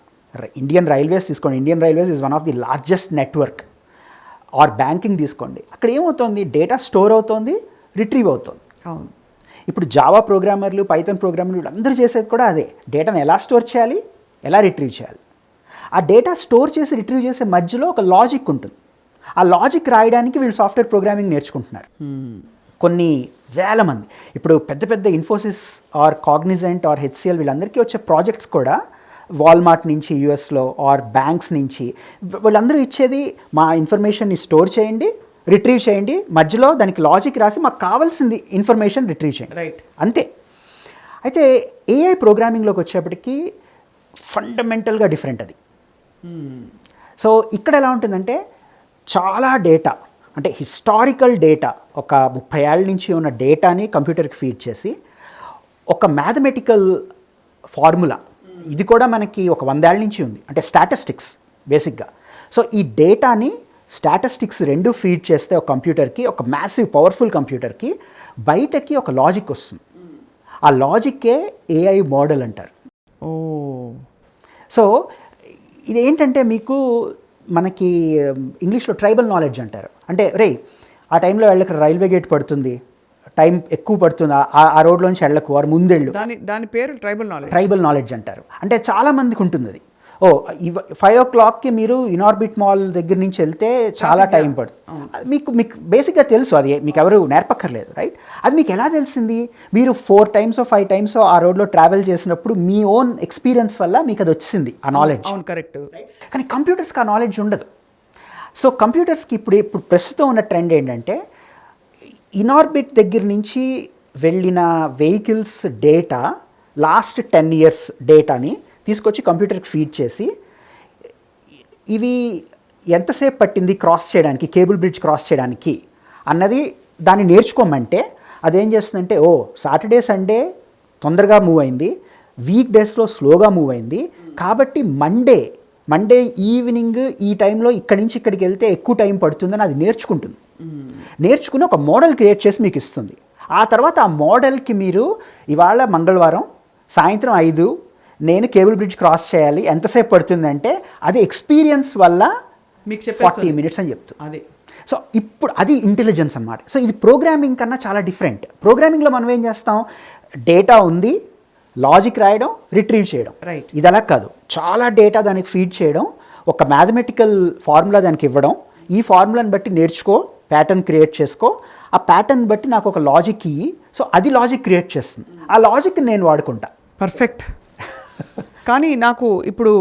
ఇండియన్ రైల్వేస్ తీసుకోండి, Indian Railways is one of the largest network. Or banking తీసుకోండి, అక్కడ ఏమవుతుంది, డేటా స్టోర్ అవుతుంది, రిట్రీవ్ అవుతుంది. అవును. ఇప్పుడు జావా ప్రోగ్రామర్లు, పైథాన్ ప్రోగ్రామర్లు వీళ్ళందరూ చేసేది కూడా అదే. డేటాను ఎలా స్టోర్ చేయాలి, ఎలా రిట్రీవ్ చేయాలి. ఆ డేటా స్టోర్ చేసి రిట్రీవ్ చేసే మధ్యలో ఒక లాజిక్ ఉంటుంది. ఆ లాజిక్ రాయడానికి వీళ్ళు సాఫ్ట్వేర్ ప్రోగ్రామింగ్ నేర్చుకుంటున్నారు కొన్ని వేల మంది. ఇప్పుడు పెద్ద పెద్ద Infosys or Cognizant or HCL వీళ్ళందరికీ వచ్చే ప్రాజెక్ట్స్ కూడా వాల్మార్ట్ నుంచి యూఎస్లో ఆర్ బ్యాంక్స్ నుంచి వీళ్ళందరూ ఇచ్చేది మా ఇన్ఫర్మేషన్ని స్టోర్ చేయండి, రిట్రీవ్ చేయండి, మధ్యలో దానికి లాజిక్ రాసి మాకు కావాల్సింది ఇన్ఫర్మేషన్ రిట్రీవ్ చేయండి, రైట్, అంతే. అయితే AI ప్రోగ్రామింగ్లోకి వచ్చేప్పటికి ఫండమెంటల్గా డిఫరెంట్ అది. సో ఇక్కడ ఎలా ఉంటుందంటే చాలా డేటా, అంటే హిస్టారికల్ డేటా, ఒక 30 ఏళ్ళ నుంచి ఉన్న డేటాని కంప్యూటర్కి ఫీడ్ చేసి ఒక మ్యాథమెటికల్ ఫార్ములా, ఇది కూడా మనకి ఒక 100 ఏళ్ళ నుంచి ఉంది, అంటే స్టాటిస్టిక్స్ బేసిక్గా. సో ఈ డేటాని స్టాటిస్టిక్స్ రెండు ఫీడ్ చేస్తే ఒక కంప్యూటర్కి, ఒక మ్యాసివ్ పవర్ఫుల్ కంప్యూటర్కి బయటకి ఒక లాజిక్ వస్తుంది. ఆ లాజిక్కే AI మోడల్ అంటారు. ఓ, సో ఇది ఏంటంటే మీకు మనకి ఇంగ్లీష్లో ట్రైబల్ నాలెడ్జ్ అంటారు. అంటే ఆ టైంలో వెళ్ళక రైల్వే గేట్ పడుతుంది, టైం ఎక్కువ పడుతుంది, ఆ రోడ్లోంచి వెళ్ళకు వారు ముందెళ్ళు, దాని పేరు ట్రైబల్ నాలెడ్జ్ అంటారు. అంటే చాలామందికి ఉంటుంది అది. 5 o'clockకి మీరు ఇనార్బిట్ మాల్ దగ్గర నుంచి వెళ్తే చాలా టైం పడుతుంది. మీకు బేసిక్గా తెలుసు, అది మీకు ఎవరు నేర్పక్కర్లేదు, రైట్? అది మీకు ఎలా తెలిసింది? మీరు 4 times 5 times ఆ రోడ్లో ట్రావెల్ చేసినప్పుడు మీ ఓన్ ఎక్స్పీరియన్స్ వల్ల మీకు అది వచ్చింది ఆ నాలెడ్జ్. అవును, కరెక్ట్. కానీ కంప్యూటర్స్కి ఆ నాలెడ్జ్ ఉండదు. సో కంప్యూటర్స్కి ఇప్పుడు ప్రస్తుతం ఉన్న ట్రెండ్ ఏంటంటే ఇనార్బిట్ దగ్గర నుంచి వెళ్ళిన వెహికల్స్ డేటా, లాస్ట్ 10 years డేటాని తీసుకొచ్చి కంప్యూటర్కి ఫీడ్ చేసి ఇవి ఎంతసేపు పట్టింది క్రాస్ చేయడానికి, కేబుల్ బ్రిడ్జ్ క్రాస్ చేయడానికి అన్నది దాన్ని నేర్చుకోమంటే అదేం చేస్తుందంటే, సాటర్డే సండే తొందరగా మూవ్ అయింది, వీక్ డేస్లో స్లోగా మూవ్ అయింది, కాబట్టి మండే ఈవినింగ్ ఈ టైంలో ఇక్కడి నుంచి ఇక్కడికి వెళ్తే ఎక్కువ టైం పడుతుందని అది నేర్చుకుంటుంది. నేర్చుకుని ఒక మోడల్ క్రియేట్ చేసి మీకు ఇస్తుంది. ఆ తర్వాత ఆ మోడల్కి మీరు ఇవాళ మంగళవారం సాయంత్రం 5 నేను కేబుల్ బ్రిడ్జ్ క్రాస్ చేయాలి, ఎంతసేపు పడుతుందంటే అది ఎక్స్పీరియన్స్ వల్ల మీకు 40 minutes అని చెప్తుంది. అది సో ఇప్పుడు అది ఇంటెలిజెన్స్ అన్నమాట. సో ఇది ప్రోగ్రామింగ్ కన్నా చాలా డిఫరెంట్. ప్రోగ్రామింగ్లో మనం ఏం చేస్తాం, డేటా ఉంది, లాజిక్ రాయడం, రిట్రీవ్ చేయడం, రైట్. ఇది అలా కాదు. చాలా డేటా దానికి ఫీడ్ చేయడం, ఒక మ్యాథమెటికల్ ఫార్ములా దానికి ఇవ్వడం, ఈ ఫార్ములాని బట్టి నేర్చుకో, ప్యాటర్న్ క్రియేట్ చేసుకో, ఆ ప్యాటర్న్ బట్టి నాకు ఒక లాజిక్ ఇయ్యి, సో అది లాజిక్ క్రియేట్ చేస్తుంది. ఆ లాజిక్ నేను వాడుకుంటా. పర్ఫెక్ట్. కానీ నాకు ఇప్పుడు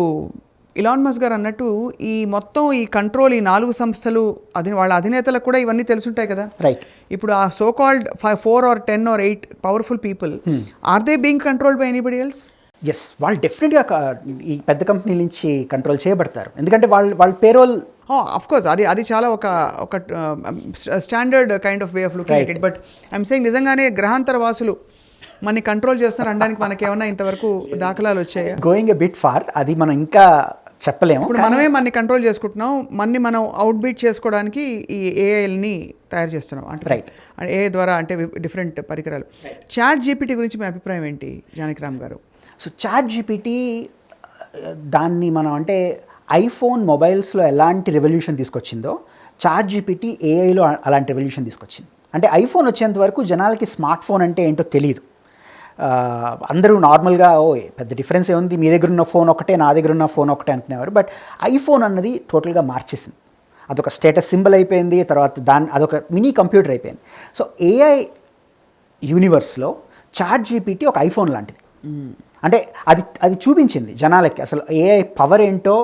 ఇలాన్ మస్క్ గారు అన్నట్టు ఈ మొత్తం ఈ కంట్రోల్, ఈ 4 సంస్థలు, వాళ్ళ అధినేతలకు కూడా ఇవన్నీ తెలుసుంటాయి కదా, రైట్? ఇప్పుడు ఆ so called 4 or 10 or 8 powerful people, are they being controlled by anybody else? Yes, వాళ్ళు డెఫినెట్గా ఈ పెద్ద కంపెనీ నుంచి కంట్రోల్ చేయబడతారు. ఎందుకంటే వాళ్ళ పేరోల్, ఆఫ్ కోర్స్ అది చాలా ఒక standard kind of way of looking at it. But I'm saying నిజంగానే గ్రహాంతర వాసులు మనని కంట్రోల్ చేస్తారు అనడానికి మనకేమన్నా ఇంతవరకు దాఖలాలు వచ్చాయా? గోయింగ్ ఎ బిట్ ఫార్, అది మనం ఇంకా చెప్పలేము. ఇప్పుడు మనమే మనని కంట్రోల్ చేసుకుంటున్నాం, మనని మనం అవుట్ బీట్ చేసుకోవడానికి ఈ ఏఐని తయారు చేస్తున్నాం, అంటే రైట్, ఏఐ ద్వారా, అంటే డిఫరెంట్ పరికరాలు. చాట్ జీపీటీ గురించి మీ అభిప్రాయం ఏంటి జానకిరామ్ గారు? సో చాట్ జీపీటీ దాన్ని మనం అంటే ఐఫోన్ మొబైల్స్లో ఎలాంటి రెవల్యూషన్ తీసుకొచ్చిందో చాట్ జీపీటీ ఏఐలో అలాంటి రెవల్యూషన్ తీసుకొచ్చింది. అంటే ఐఫోన్ వచ్చేంత వరకు జనాలకి స్మార్ట్ ఫోన్ అంటే ఏంటో తెలియదు. అందరూ నార్మల్గా పెద్ద డిఫరెన్స్ ఏముంది, మీ దగ్గర ఉన్న ఫోన్ ఒకటే, నా దగ్గర ఉన్న ఫోన్ ఒకటే అంటున్నారు. బట్ ఐఫోన్ అన్నది టోటల్గా మార్చేసింది. అదొక స్టేటస్ సింబల్ అయిపోయింది, తర్వాత అదొక మినీ కంప్యూటర్ అయిపోయింది. సో ఏఐ యూనివర్స్లో చాట్ జీపీటీ ఒక ఐఫోన్ లాంటిది. అంటే అది చూపించింది జనాలకి అసలు ఏఐ పవర్ ఏంటో,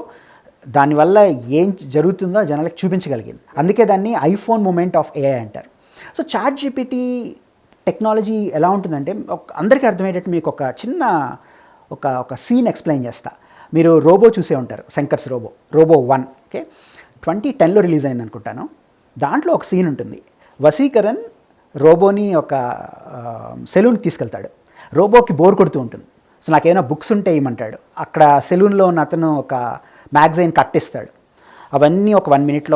దానివల్ల ఏం జరుగుతుందో జనాలకి చూపించగలిగింది. అందుకే దాన్ని ఐఫోన్ మూమెంట్ ఆఫ్ ఏఐ అంటారు. సో చాట్ జీపీటీ టెక్నాలజీ ఎలా ఉంటుందంటే అందరికీ అర్థమయ్యేటట్టు మీకు ఒక చిన్న ఒక సీన్ ఎక్స్ప్లెయిన్ చేస్తా. మీరు రోబో చూసే ఉంటారు, శంకర్స్ రోబో 1, ఓకే, 2010లో రిలీజ్ అయింది అనుకుంటాను. దాంట్లో ఒక సీన్ ఉంటుంది, వసీకరణ్ రోబోని ఒక సెలూన్కి తీసుకెళ్తాడు. రోబోకి బోర్ కొడుతూ ఉంటుంది. సో నాకేమైనా బుక్స్ ఉంటే ఇవ్వమంటాడు. అక్కడ సెలూన్లో ఉన్న అతను ఒక మ్యాగజైన్ కట్టిస్తాడు. అవన్నీ ఒక 1 minute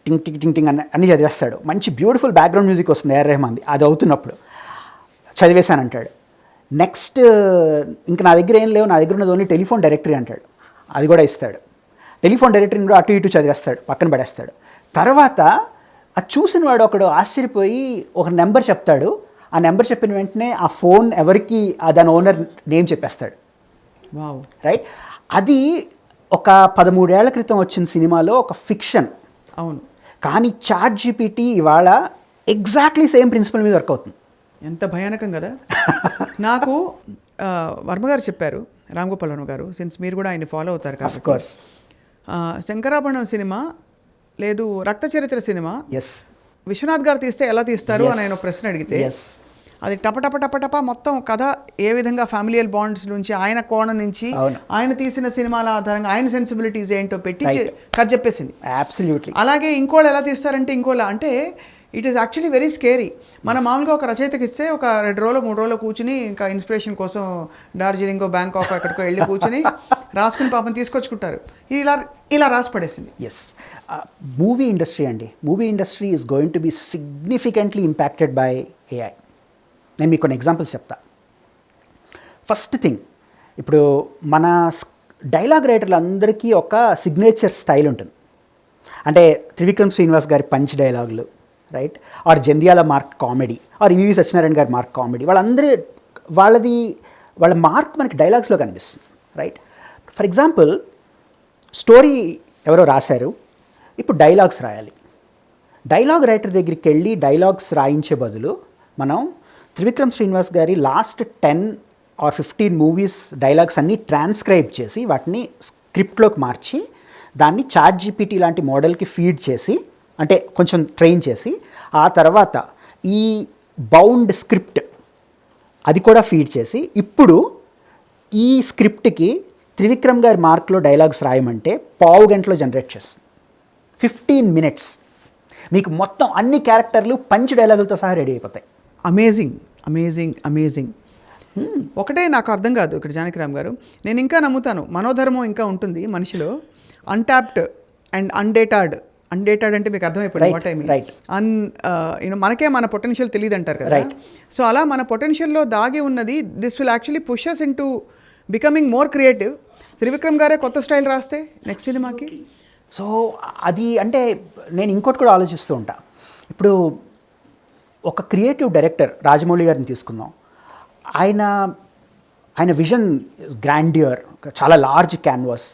టింగ్ టింగ్ టింగ్ టింగ్ అన్నీ చదివేస్తాడు. మంచి బ్యూటిఫుల్ బ్యాక్గ్రౌండ్ మ్యూజిక్ వస్తుంది ఏఆర్ రెహమాన్ది. అది అవుతున్నప్పుడు చదివేశానంటాడు. నెక్స్ట్ ఇంకా నా దగ్గర ఏం లేవు, నా దగ్గర ఉన్నది ఓన్లీ టెలిఫోన్ డైరెక్టరీ అంటాడు. అది కూడా ఇస్తాడు. టెలిఫోన్ డైరెక్టరీని కూడా అటు ఇటు చదివేస్తాడు, పక్కన పడేస్తాడు. తర్వాత అది చూసిన వాడు ఒకడు ఆశ్చర్యపోయి ఒక నెంబర్ చెప్తాడు. ఆ నెంబర్ చెప్పిన వెంటనే ఆ ఫోన్ ఎవరికి దాని ఓనర్ నేమ్ చెప్పేస్తాడు. Wow, right. అది ఒక 13 ఏళ్ల క్రితం వచ్చిన సినిమాలో ఒక ఫిక్షన్. అవును. కానీ చాట్ జీపీటీ ఇవాళ ఎగ్జాక్ట్లీ సేమ్ ప్రిన్సిపల్ మీద వర్క్ అవుతుంది. ఎంత భయానకం కదా. నాకు వర్మ గారు చెప్పారు, రామ్ గోపాల్ వర్మ గారు, సిన్స్ మీరు కూడా ఆయన ఫాలో అవుతారు ఆఫ్ కోర్స్. శంకరాభరణం సినిమా లేదు రక్త చరిత్ర సినిమా ఎస్ విశ్వనాథ్ గారు తీస్తే ఎలా తీస్తారు అని ఆయన ప్రశ్న అడిగితే అది టప మొత్తం కథ ఏ విధంగా ఫ్యామిలియల్ బాండ్స్ నుంచి ఆయన కోణం నుంచి ఆయన తీసిన సినిమాల ఆధారంగా ఆయన సెన్సిబిలిటీస్ ఏంటో పెట్టి కథ చెప్పేసింది. అబ్సల్యూట్లీ. అలాగే ఇంకోళ్ళు ఎలా తీస్తారంటే ఇంకోలా అంటే it is actually very scary. మనం మామూలుగా ఒక రచయితకి ఇస్తే ఒక 2 రోజులు 3 రోజులు కూర్చుని ఇంకా ఇన్స్పిరేషన్ కోసం డార్జిలింగో బ్యాంకాక్ ఎక్కడికో వెళ్ళి కూర్చుని రాసుకుని పాపం తీసుకొచ్చుకుంటారు. ఇలా రాసి పడేసింది. ఎస్. మూవీ ఇండస్ట్రీ అండి, movie industry is going to be significantly impacted by AI. నేను మీకు కొన్ని ఎగ్జాంపుల్స్ చెప్తా. ఫస్ట్ థింగ్, ఇప్పుడు మన డైలాగ్ రైటర్లందరికీ ఒక సిగ్నేచర్ స్టైల్ ఉంటుంది. అంటే త్రివిక్రమ్ శ్రీనివాస్ గారి పంచ్ డైలాగులు, right, or Jandhyala mark comedy, or VV Satyanarayana గారి మార్క్ కామెడీ, వాళ్ళ మార్క్ మనకి డైలాగ్స్లో కనిపిస్తుంది, రైట్. ఫర్ ఎగ్జాంపుల్, స్టోరీ ఎవరో రాశారు, ఇప్పుడు డైలాగ్స్ రాయాలి. డైలాగ్ రైటర్ దగ్గరికి వెళ్ళి డైలాగ్స్ రాయించే బదులు మనం త్రివిక్రమ్ శ్రీనివాస్ గారి లాస్ట్ 10 or 15 మూవీస్ డైలాగ్స్ అన్నీ ట్రాన్స్క్రైబ్ చేసి వాటిని స్క్రిప్ట్లోకి మార్చి దాన్ని చాట్ జీపీటీ లాంటి మోడల్కి ఫీడ్ చేసి, అంటే కొంచెం ట్రైన్ చేసి, ఆ తర్వాత ఈ బౌండ్ స్క్రిప్ట్ అది కూడా ఫీడ్ చేసి, ఇప్పుడు ఈ స్క్రిప్ట్కి త్రివిక్రమ్ గారి మార్క్లో డైలాగ్స్ రాయమంటే 15 గంటలో జనరేట్ చేస్తుంది. 15 minutes మీకు మొత్తం అన్ని క్యారెక్టర్లు పంచ్ డైలాగులతో సహా రెడీ అయిపోతాయి. Amazing amazing amazing. ఒకటే నాకు అర్థం కాదు ఇక్కడ జానకిరామ్ గారు, నేను ఇంకా నమ్ముతాను మనోధర్మం ఇంకా ఉంటుంది మనిషిలో. అన్టాప్డ్ అండ్ అన్డేటెడ్ అంటే మీకు అర్థమైపోయింది వాట్ ఐ మీన్. మనకే మన పొటెన్షియల్ తెలియదు అంటారు కదా. సో అలా మన పొటెన్షియల్లో దాగి ఉన్నది this will actually pushes in to becoming more creative. Trivikram గారే కొత్త స్టైల్ రాస్తే నెక్స్ట్ సినిమాకి. సో అది అంటే నేను ఇంకోటి కూడా ఆలోచిస్తూ ఉంటా. ఇప్పుడు ఒక క్రియేటివ్ డైరెక్టర్ రాజమౌళి గారిని తీసుకుందాం. ఆయన విజన్ గ్రాండియర్, చాలా లార్జ్ క్యాన్వాస్.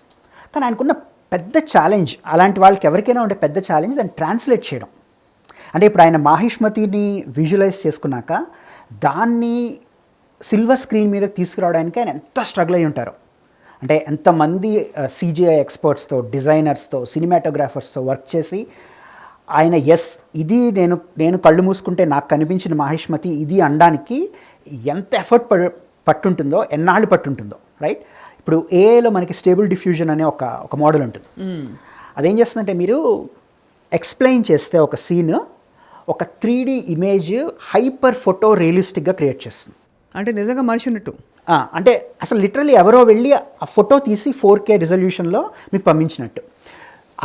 కానీ ఆయనకున్న పెద్ద ఛాలెంజ్, అలాంటి వాళ్ళకి ఎవరికైనా ఉండే పెద్ద ఛాలెంజ్ దాన్ని ట్రాన్స్లేట్ చేయడం. అంటే ఇప్పుడు ఆయన మాహిష్మతిని విజువలైజ్ చేసుకున్నాక దాన్ని సిల్వర్ స్క్రీన్ మీద తీసుకురావడానికి ఆయన ఎంత స్ట్రగుల్ అయి ఉంటారో. అంటే ఎంతమంది CGI ఎక్స్పర్ట్స్తో, డిజైనర్స్తో, సినిమాటోగ్రాఫర్స్తో వర్క్ చేసి ఆయన ఇది నేను కళ్ళు మూసుకుంటే నాకు కనిపించిన మాహిష్మతి ఇది అనడానికి ఎంత ఎఫర్ట్ పట్టుంటుందో, ఎన్నాళ్ళు పట్టుంటుందో, రైట్. ఇప్పుడు ఏఐలో మనకి స్టేబుల్ డిఫ్యూజన్ అనే ఒక మోడల్ ఉంటుంది. అదేం చేస్తుందంటే మీరు ఎక్స్ప్లెయిన్ చేస్తే ఒక సీన్ ఒక 3D ఇమేజ్ హైపర్ ఫోటో రియలిస్టిక్గా క్రియేట్ చేస్తుంది. అంటే నిజంగా మనిషి ఉన్నట్టు. అంటే అసలు లిటరల్లీ ఎవరో వెళ్ళి ఆ ఫోటో తీసి 4K రిజల్యూషన్లో మీకు పంపించినట్టు.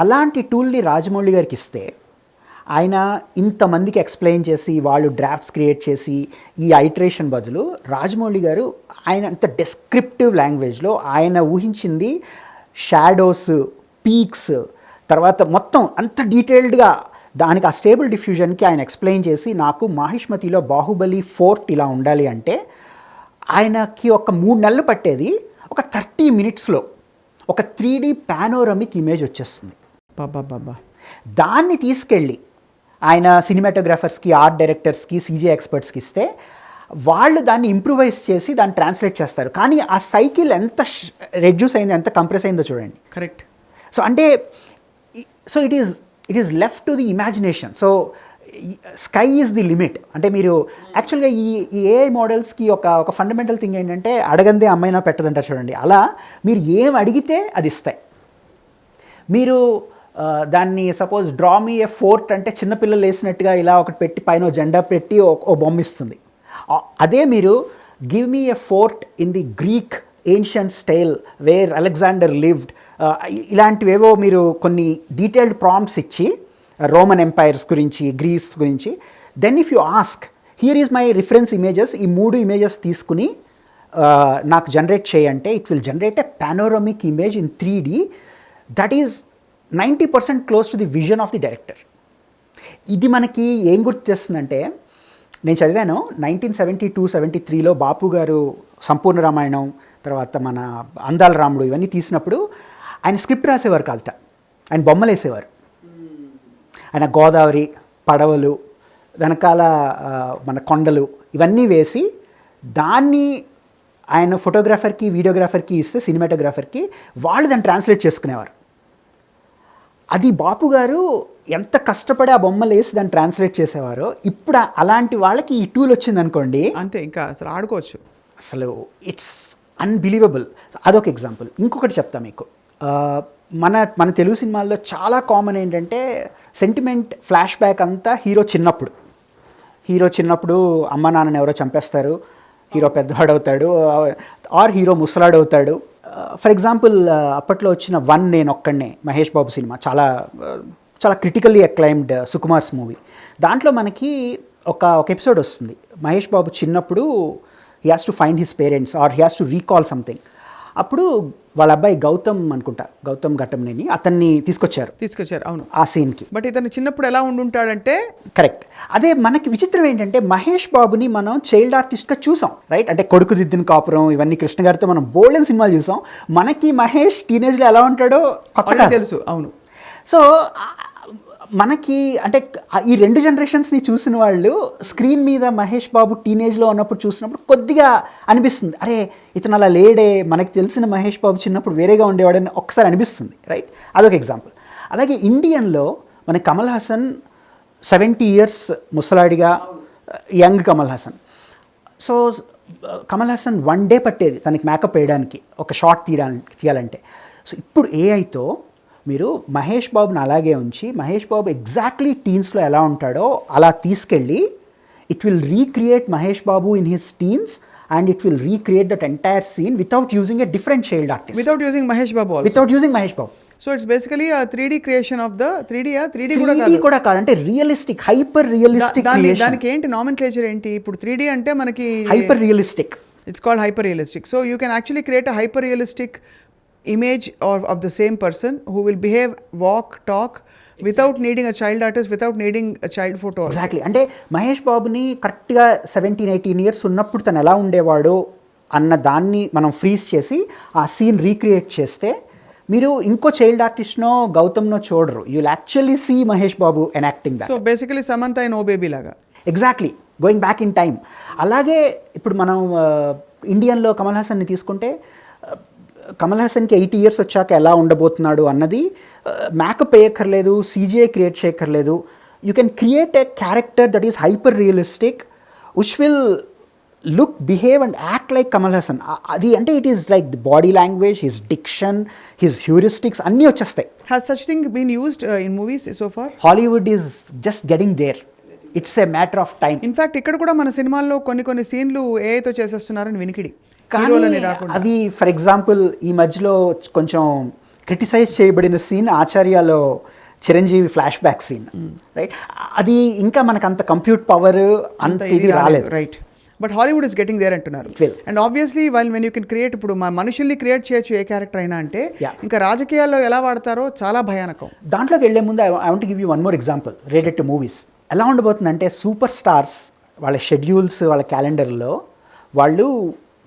అలాంటి టూల్ని రాజమౌళి గారికి ఇస్తే ఆయన ఇంతమందికి ఎక్స్ప్లెయిన్ చేసి వాళ్ళు డ్రాఫ్ట్స్ క్రియేట్ చేసి ఈ ఐటరేషన్ బదులు రాజమౌళి గారు ఆయన అంత డెస్క్రిప్టివ్ లాంగ్వేజ్లో ఆయన ఊహించింది షాడోస్, పీక్స్, తర్వాత మొత్తం అంత డీటెయిల్డ్గా దానికి ఆ స్టేబుల్ డిఫ్యూజన్కి ఆయన ఎక్స్ప్లెయిన్ చేసి నాకు మాహిష్మతిలో బాహుబలి ఫోర్ట్ ఇలా ఉండాలి అంటే ఆయనకి ఒక 3 నెలలు పట్టేది ఒక 30 minutesలో ఒక 3D పానోరమిక్ ఇమేజ్ వచ్చేస్తుంది. బాబా దాన్ని తీసుకెళ్ళి ఆయన సినిమాటోగ్రాఫర్స్కి, ఆర్ట్ డైరెక్టర్స్కి, CGI ఎక్స్పర్ట్స్కి ఇస్తే వాళ్ళు దాన్ని ఇంప్రూవైజ్ చేసి దాన్ని ట్రాన్స్లేట్ చేస్తారు. కానీ ఆ సైకిల్ ఎంత రెడ్యూస్ అయిందో, ఎంత కంప్రెస్ అయిందో చూడండి. కరెక్ట్. సో అంటే it is left to the imagination. So sky is the limit. అంటే మీరు యాక్చువల్గా ఈ ఏఐ మోడల్స్కి ఒక ఫండమెంటల్ థింగ్ ఏంటంటే అడగందే అమ్మైనా పెట్టదంటారు చూడండి. అలా మీరు ఏం అడిగితే అది ఇస్తాయి. మీరు దాన్ని సపోజ్ డ్రా మీ ఏ ఫోర్ట్ అంటే చిన్నపిల్లలు వేసినట్టుగా ఇలా ఒకటి పెట్టి పైన జెండా పెట్టి ఓ బొమ్మ ఇస్తుంది. అదే మీరు give me a fort in the Greek ancient style where Alexander lived, ఇలాంటివేవో మీరు కొన్ని డీటెయిల్డ్ ప్రాంప్ట్స్ ఇచ్చి రోమన్ ఎంపైర్స్ గురించి, గ్రీస్ గురించి, then if you ask here is my reference images, ఈ 3 ఇమేజెస్ తీసుకుని నాకు జనరేట్ చేయంటే it will generate a panoramic image in 3D that is 90% close to the vision of the director. ఇది మనకి ఏం గుర్తు చేస్తుందంటే, నేను చదివాను 1972-73లో బాపు గారు సంపూర్ణ రామాయణం, తర్వాత మన అందాల రాముడు ఇవన్నీ తీసినప్పుడు ఆయన స్క్రిప్ట్ రాసేవారు కాదట, ఆయన బొమ్మలు వేసేవారు. ఆయన గోదావరి, పడవలు, వెనకాల మన కొండలు ఇవన్నీ వేసి దాన్ని ఆయన ఫోటోగ్రాఫర్కి, వీడియోగ్రాఫర్కి ఇస్తే, సినిమాటోగ్రాఫర్కి, వాళ్ళు దాన్ని ట్రాన్స్లేట్ చేసుకునేవారు. అది బాపు గారు ఎంత కష్టపడి ఆ బొమ్మలు వేసి దాన్ని ట్రాన్స్లేట్ చేసేవారో, ఇప్పుడు అలాంటి వాళ్ళకి ఈ టూల్ వచ్చిందనుకోండి, అంతే, ఇంకా అసలు ఆడుకోవచ్చు. అసలు ఇట్స్ అన్బిలీవబుల్. అదొక ఎగ్జాంపుల్. ఇంకొకటి చెప్తా మీకు. మన తెలుగు సినిమాల్లో చాలా కామన్ ఏంటంటే సెంటిమెంట్ ఫ్లాష్ బ్యాక్ అంతా హీరో చిన్నప్పుడు అమ్మ నాన్నని ఎవరో చంపేస్తారు, హీరో పెద్దవాడవుతాడు, ఆర్ హీరో ముసలాడవుతాడు. ఫర్ ఎగ్జాంపుల్ అప్పట్లో వచ్చిన నేను ఒక్కడినే మహేష్ బాబు సినిమా, చాలా చాలా క్రిటికల్లీ అక్లైమ్డ్ సుకుమార్స్ మూవీ. దాంట్లో మనకి ఒక ఎపిసోడ్ వస్తుంది, మహేష్ బాబు చిన్నప్పుడు he has to find his parents or he has to recall something. అప్పుడు వాళ్ళ అబ్బాయి గౌతమ్ ఘట్టంనేని అతన్ని తీసుకొచ్చారు, అవును, ఆ సీన్కి. బట్ ఇతను చిన్నప్పుడు ఎలా ఉండుంటాడంటే, కరెక్ట్. అదే మనకి విచిత్రం ఏంటంటే మహేష్ బాబుని మనం చైల్డ్ ఆర్టిస్ట్గా చూసాం, రైట్? అంటే కొడుకు దిద్దిన కాపురం, ఇవన్నీ కృష్ణ గారితో మనం బోల్డెన్ సినిమాలు చూసాం. మనకి మహేష్ టీనేజ్లో ఎలా ఉంటాడో కొత్తగా తెలుసు. అవును. సో మనకి అంటే ఈ 2 జనరేషన్స్ని చూసిన వాళ్ళు స్క్రీన్ మీద మహేష్ బాబు టీనేజ్లో ఉన్నప్పుడు చూసినప్పుడు కొద్దిగా అనిపిస్తుంది, అరే ఇతను అలా లేడే, మనకి తెలిసిన మహేష్ బాబు చిన్నప్పుడు వేరేగా ఉండేవాడని ఒక్కసారి అనిపిస్తుంది, రైట్? అదొక ఎగ్జాంపుల్. అలాగే ఇండియన్లో మన కమల్ హాసన్ 70 years ముసలాడిగా, young Kamal Haasan. So Kamal Haasan 1 day పట్టేది తనకి మేకప్ వేయడానికి, ఒక షార్ట్ తీయాలంటే. సో ఇప్పుడు ఏఐతో మీరు మహేష్ బాబుని అలాగే ఉంచి, మహేష్ బాబు ఎగ్జాక్ట్లీ టీన్స్లో ఎలా ఉంటాడో అలా తీసుకెళ్ళి, it will recreate Mahesh Babu in his teens and it will recreate that entire scene without using a different child artist, without using Mahesh Babu. So it's basically a 3D creation of the 3D కూడా కాదు, అంటే realistic, hyper realistic. దానికి ఏంటి nomenclature ఏంటి? ఇప్పుడు 3D అంటే మనకి hyper realistic, it's called hyper realistic. So you can actually create a hyper realistic image of the same person who will behave, walk, talk without needing a child artist, without needing a child photo. Exactly. అంటే మహేష్ బాబుని కరెక్ట్గా 17-18 years ఉన్నప్పుడు తను ఎలా ఉండేవాడో అన్న దాన్ని మనం freeze చేసి ఆ సీన్ రీక్రియేట్ చేస్తే మీరు ఇంకో చైల్డ్ ఆర్టిస్ట్నో గౌతమ్నో చూడరు, you will actually see Mahesh Babu enacting that. So basically Samantha in Oh Baby లాగా. Exactly, going back in time. అలాగే ఇప్పుడు మనం ఇండియన్లో కమల్ హాసన్ని తీసుకుంటే, కమల్ హాసన్కి 80 years వచ్చాక ఎలా ఉండబోతున్నాడు అన్నది మేకప్ వేయక్కర్లేదు, CGI క్రియేట్ చేయక్కర్లేదు. You can create a character that is hyper realistic which will look, behave and act like Kamal Haasan. అది అంటే it is like the body language, his diction, his heuristics అన్నీ వచ్చేస్తాయి. Has such thing been used in movies so far? Hollywood is just getting there, it's a matter of time. In fact ఇక్కడ కూడా మన సినిమాల్లో కొన్ని సీన్లు ఏఐతో చేసేస్తున్నారని వినికిడి. కానీ అవి ఫర్ ఎగ్జాంపుల్ ఈ మధ్యలో కొంచెం క్రిటిసైజ్ చేయబడిన సీన్ ఆచార్యలో Chiranjeevi flashback scene, right? అది ఇంకా మనకు అంత కంప్యూట్ పవర్ అంత ఇది రాలేదు, right? But Hollywood is getting there అంటున్నారు. And obviously when you can create, ఇప్పుడు మన మనుషుల్ని క్రియేట్ చేయొచ్చు ఏ క్యారెక్టర్ అయినా అంటే, ఇంకా రాజకీయాల్లో ఎలా వాడతారో చాలా భయానకం. దాంట్లోకి వెళ్లే ముందు I want give you one more example related to movies. ఎలా ఉండబోతుందంటే, సూపర్ స్టార్స్ వాళ్ళ షెడ్యూల్స్, వాళ్ళ క్యాలెండర్లో వాళ్ళు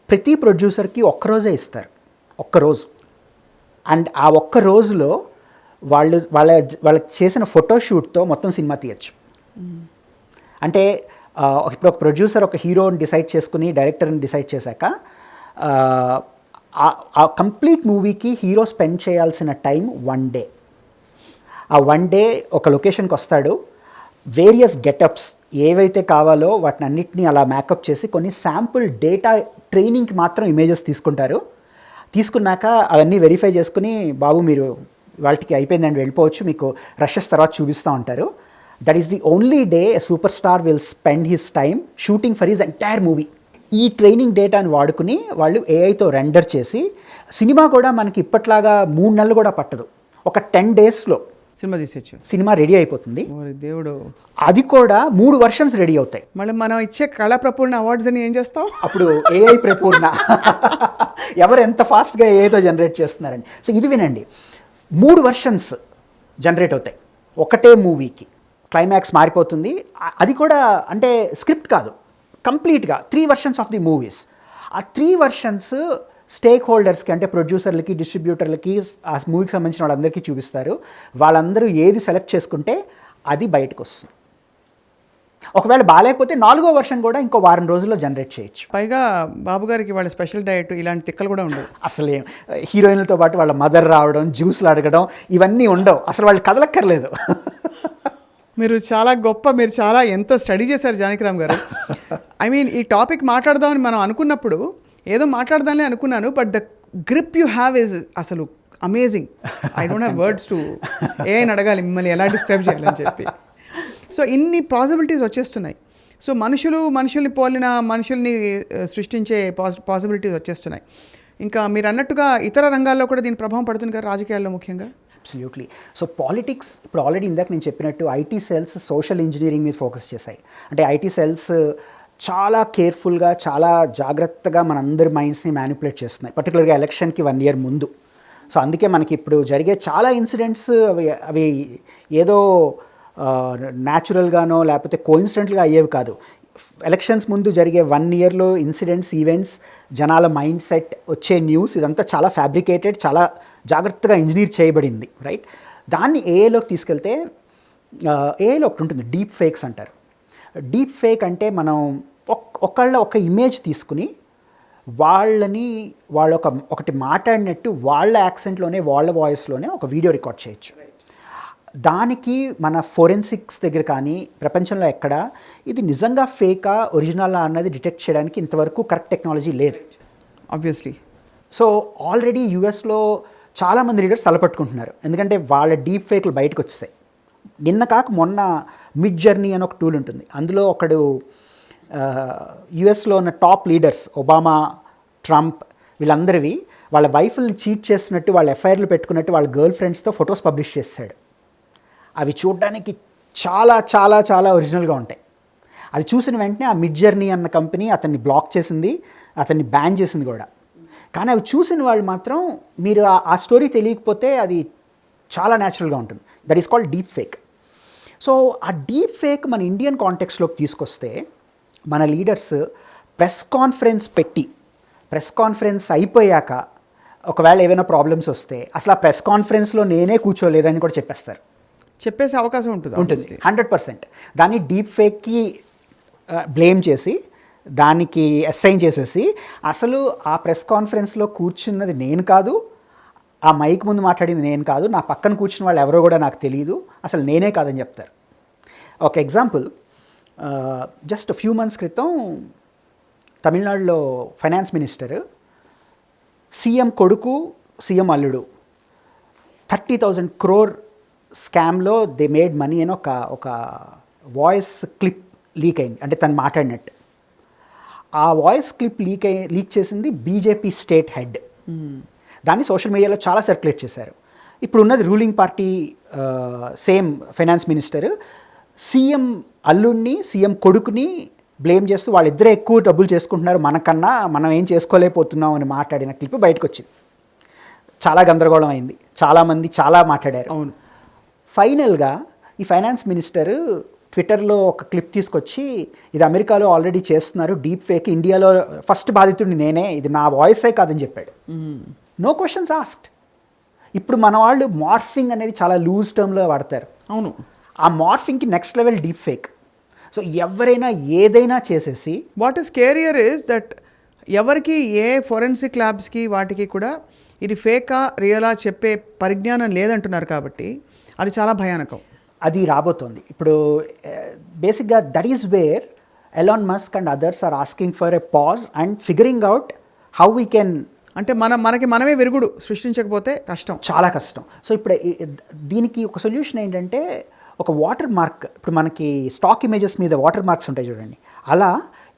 ప్రతి ప్రొడ్యూసర్కి ఒక్కరోజే ఇస్తారు, ఒక్కరోజు. అండ్ ఆ ఒక్క రోజులో వాళ్ళకి చేసిన ఫోటోషూట్తో మొత్తం సినిమా తీయచ్చు. అంటే ఇప్పుడు ఒక ప్రొడ్యూసర్ ఒక హీరోని డిసైడ్ చేసుకుని, డైరెక్టర్ని డిసైడ్ చేశాక ఆ కంప్లీట్ మూవీకి హీరో స్పెండ్ చేయాల్సిన టైం 1 day. ఆ 1 day ఒక లొకేషన్కి వస్తాడు, వేరియస్ గెటప్స్ ఏవైతే కావాలో వాటిని అన్నిటినీ అలా మేకప్ చేసి కొన్ని శాంపుల్ డేటా ట్రైనింగ్కి మాత్రం ఇమేజెస్ తీసుకుంటారు. తీసుకున్నాక అవన్నీ వెరిఫై చేసుకుని, బాబు మీరు వాళ్ళకి అయిపోయిందండి వెళ్ళిపోవచ్చు, మీకు రషెస్ తర్వాత చూపిస్తూ ఉంటారు. That is the only day a super star will spend his time shooting for his entire movie. ఈ ట్రైనింగ్ డేటాని వాడుకుని వాళ్ళు ఏఐతో రెండర్ చేసి సినిమా కూడా మనకి ఇప్పట్లాగా 3 నెలలు కూడా పట్టదు, ఒక 10 డేస్లో సినిమా తీసేచ్చు. సినిమా రెడీ అయిపోతుంది. ఓరి దేవుడు. అది కూడా 3 వర్షన్స్ రెడీ అవుతాయి. మళ్ళీ మనం ఇచ్చే కళా ప్రపూర్ణ అవార్డ్స్ అని ఏం చేస్తాం? అప్పుడు ఏఐ ప్రపూర్ణ. ఎవరు ఎంత ఫాస్ట్గా ఏఐతో జనరేట్ చేస్తున్నారండి. సో ఇది వినండి, 3 వర్షన్స్ జనరేట్ అవుతాయి ఒకటే మూవీకి. క్లైమాక్స్ మారిపోతుంది. అది కూడా అంటే స్క్రిప్ట్ కాదు, కంప్లీట్గా 3 వర్షన్స్ ఆఫ్ ది మూవీస్. ఆ 3 వర్షన్స్ స్టేక్ హోల్డర్స్కి అంటే ప్రొడ్యూసర్లకి, డిస్ట్రిబ్యూటర్లకి, ఆ మూవీకి సంబంధించిన వాళ్ళందరికీ చూపిస్తారు. వాళ్ళందరూ ఏది సెలెక్ట్ చేసుకుంటే అది బయటకు వస్తుంది. ఒకవేళ బాగాలేకపోతే 4వ వర్షన్ కూడా ఇంకో వారం రోజుల్లో జనరేట్ చేయొచ్చు. పైగా బాబు గారికి వాళ్ళ స్పెషల్ డయట్ ఇలాంటి తిక్కలు కూడా ఉండవు. అసలు హీరోయిన్లతో పాటు వాళ్ళ మదర్ రావడం, జ్యూస్లు అడగడం ఇవన్నీ ఉండవు. అసలు వాళ్ళు కదలక్కర్లేదు. మీరు చాలా ఎంత స్టడీ చేశారు జానకిరామ్ గారు. ఐ మీన్ ఈ టాపిక్ మాట్లాడదామని మనం అనుకున్నప్పుడు ఏదో మాట్లాడదామని అనుకున్నాను, but the grip you have is అసలు amazing. I don't have words to ఏఐని అడగాలి మిమ్మల్ని ఎలా డిస్క్రైబ్ చేయాలని చెప్పి. సో ఇన్ని పాసిబిలిటీస్ వచ్చేస్తున్నాయి. సో మనుషుల్ని పోలిన మనుషుల్ని సృష్టించే పాసిబిలిటీస్ వచ్చేస్తున్నాయి. ఇంకా మీరు అన్నట్టుగా ఇతర రంగాల్లో కూడా దీని ప్రభావం పడుతుంది కదా, రాజకీయాల్లో ముఖ్యంగా. అబ్సల్యూట్లీ. సో పాలిటిక్స్ ఇప్పుడు ఆల్రెడీ ఇందాక నేను చెప్పినట్టు ఐటీ సెల్స్ సోషల్ ఇంజనీరింగ్ మీద ఫోకస్ చేశాయి. అంటే ఐటీ సెల్స్ చాలా కేర్ఫుల్గా, చాలా జాగ్రత్తగా మనందరి మైండ్స్ని మ్యానిపులేట్ చేస్తున్నాయి, పర్టికులర్గా ఎలక్షన్కి 1 year ముందు. సో అందుకే మనకి ఇప్పుడు జరిగే చాలా ఇన్సిడెంట్స్ అవి ఏదో న్యాచురల్గానో లేకపోతే కోఇన్సిడెంట్గా అయ్యేవి కాదు. ఎలక్షన్స్ ముందు జరిగే 1 yearలో ఇన్సిడెంట్స్, ఈవెంట్స్, జనాల మైండ్ సెట్, వచ్చే న్యూస్, ఇదంతా చాలా ఫ్యాబ్రికేటెడ్, చాలా జాగ్రత్తగా ఇంజనీర్ చేయబడింది, రైట్? దాన్ని ఏఐలోకి తీసుకెళ్తే ఏఐలో ఒకటి ఉంటుంది, డీప్ ఫేక్స్ అంటారు. డీప్ ఫేక్ అంటే మనం ఒక ఇమేజ్ తీసుకుని ఒకటి మాట్లాడినట్టు వాళ్ళ యాక్సెంట్లోనే, వాళ్ళ వాయిస్లోనే ఒక వీడియో రికార్డ్ చేయొచ్చు. దానికి మన ఫోరెన్సిక్స్ దగ్గర కానీ ప్రపంచంలో ఎక్కడ ఇది నిజంగా ఫేకా ఒరిజినలా అన్నది డిటెక్ట్ చేయడానికి ఇంతవరకు కరెక్ట్ టెక్నాలజీ లేదు, ఆబ్వియస్లీ. సో ఆల్రెడీ యూఎస్లో చాలామంది లీడర్స్ తలపట్టుకుంటున్నారు, ఎందుకంటే వాళ్ళ డీప్ ఫేక్లు బయటకు వచ్చేసాయి. నిన్న కాక మొన్న మిడ్ జర్నీ అని ఒక టూల్ ఉంటుంది, అందులో ఒకడు యుఎస్లో ఉన్న టాప్ లీడర్స్, ఒబామా, ట్రంప్, వీళ్ళందరివి వాళ్ళ వైఫ్ని చీట్ చేస్తున్నట్టు, వాళ్ళ ఎఫ్ఐఆర్లు పెట్టుకున్నట్టు వాళ్ళ గర్ల్ ఫ్రెండ్స్తో ఫొటోస్ పబ్లిష్ చేస్తాడు. అవి చూడడానికి చాలా చాలా చాలా ఒరిజినల్గా ఉంటాయి. అది చూసిన వెంటనే ఆ మిడ్ జర్నీ అన్న కంపెనీ అతన్ని బ్లాక్ చేసింది, అతన్ని బ్యాన్ చేసింది కూడా. కానీ అవి చూసిన వాళ్ళు మాత్రం, మీరు ఆ స్టోరీ తెలియకపోతే అది చాలా న్యాచురల్గా ఉంటుంది. That is called deep fake. So ఆ డీప్ ఫేక్ మన ఇండియన్ కాంటెక్స్లోకి తీసుకొస్తే మన లీడర్స్ ప్రెస్ కాన్ఫరెన్స్ అయిపోయాక ఒకవేళ ఏమైనా ప్రాబ్లమ్స్ వస్తే అసలు ఆ ప్రెస్ కాన్ఫరెన్స్లో నేనే కూర్చోలేదని కూడా చెప్పేసే అవకాశం ఉంటుంది 100%. దాన్ని డీప్ ఫేక్కి బ్లేమ్ చేసి, దానికి అసైన్ చేసేసి, అసలు ఆ ప్రెస్ కాన్ఫరెన్స్లో కూర్చున్నది నేను కాదు, ఆ మైక్ ముందు మాట్లాడింది నేను కాదు, నా పక్కన కూర్చున్న వాళ్ళు ఎవరో కూడా నాకు తెలియదు, అసలు నేనే కాదని చెప్తారు. ఒక ఎగ్జాంపుల్, జస్ట్ ఫ్యూ మంత్స్ క్రితం తమిళనాడులో ఫైనాన్స్ మినిస్టర్ సీఎం కొడుకు, సీఎం అల్లుడు 30,000 crore స్కామ్లో దే మేడ్ మనీ అని ఒక వాయిస్ క్లిప్ లీక్ అయింది, అంటే తను మాట్లాడినట్టు. ఆ వాయిస్ క్లిప్ లీక్ చేసింది బీజేపీ స్టేట్ హెడ్. దాన్ని సోషల్ మీడియాలో చాలా సర్క్యులేట్ చేశారు. ఇప్పుడు ఉన్నది ruling party same finance minister CM అల్లుడిని, సీఎం కొడుకుని బ్లేమ్ చేస్తూ వాళ్ళిద్దరే ఎక్కువ డబ్బులు చేసుకుంటున్నారు మనకన్నా, మనం ఏం చేసుకోలేకపోతున్నాం అని మాట్లాడిన క్లిప్ బయటకు వచ్చింది. చాలా గందరగోళం అయింది, చాలామంది చాలా మాట్లాడారు. అవును. ఫైనల్గా ఈ ఫైనాన్స్ మినిస్టర్ ట్విట్టర్లో ఒక క్లిప్ తీసుకొచ్చి, ఇది అమెరికాలో ఆల్రెడీ చేస్తున్నారు డీప్ ఫేక్, ఇండియాలో ఫస్ట్ బాధితుడిని నేనే, ఇది నా వాయిసే కాదని చెప్పాడు. No questions asked. ఇప్పుడు మన వాళ్ళు మార్ఫింగ్ అనేది చాలా లూజ్ టర్మ్లో వాడతారు. అవును. ఆ మార్ఫింగ్కి next level deep fake. So ఎవరైనా ఏదైనా చేసేసి, what is scarier is that ఎవరికి ఏ ఫోరెన్సిక్ ల్యాబ్స్కి వాటికి కూడా ఇది ఫేకా రియలా చెప్పే పరిజ్ఞానం లేదంటున్నారు, కాబట్టి అది చాలా భయానకం. అది రాబోతోంది ఇప్పుడు. బేసిక్గా that is where Elon Musk and others are asking for a pause and figuring out how we can, అంటే మనమే విరుగుడు సృష్టించకపోతే కష్టం, చాలా కష్టం. సో ఇప్పుడు దీనికి ఒక సొల్యూషన్ ఏంటంటే, ఒక వాటర్ మార్క్, ఇప్పుడు మనకి స్టాక్ ఇమేజెస్ మీద వాటర్ మార్క్స్ ఉంటాయి చూడండి, అలా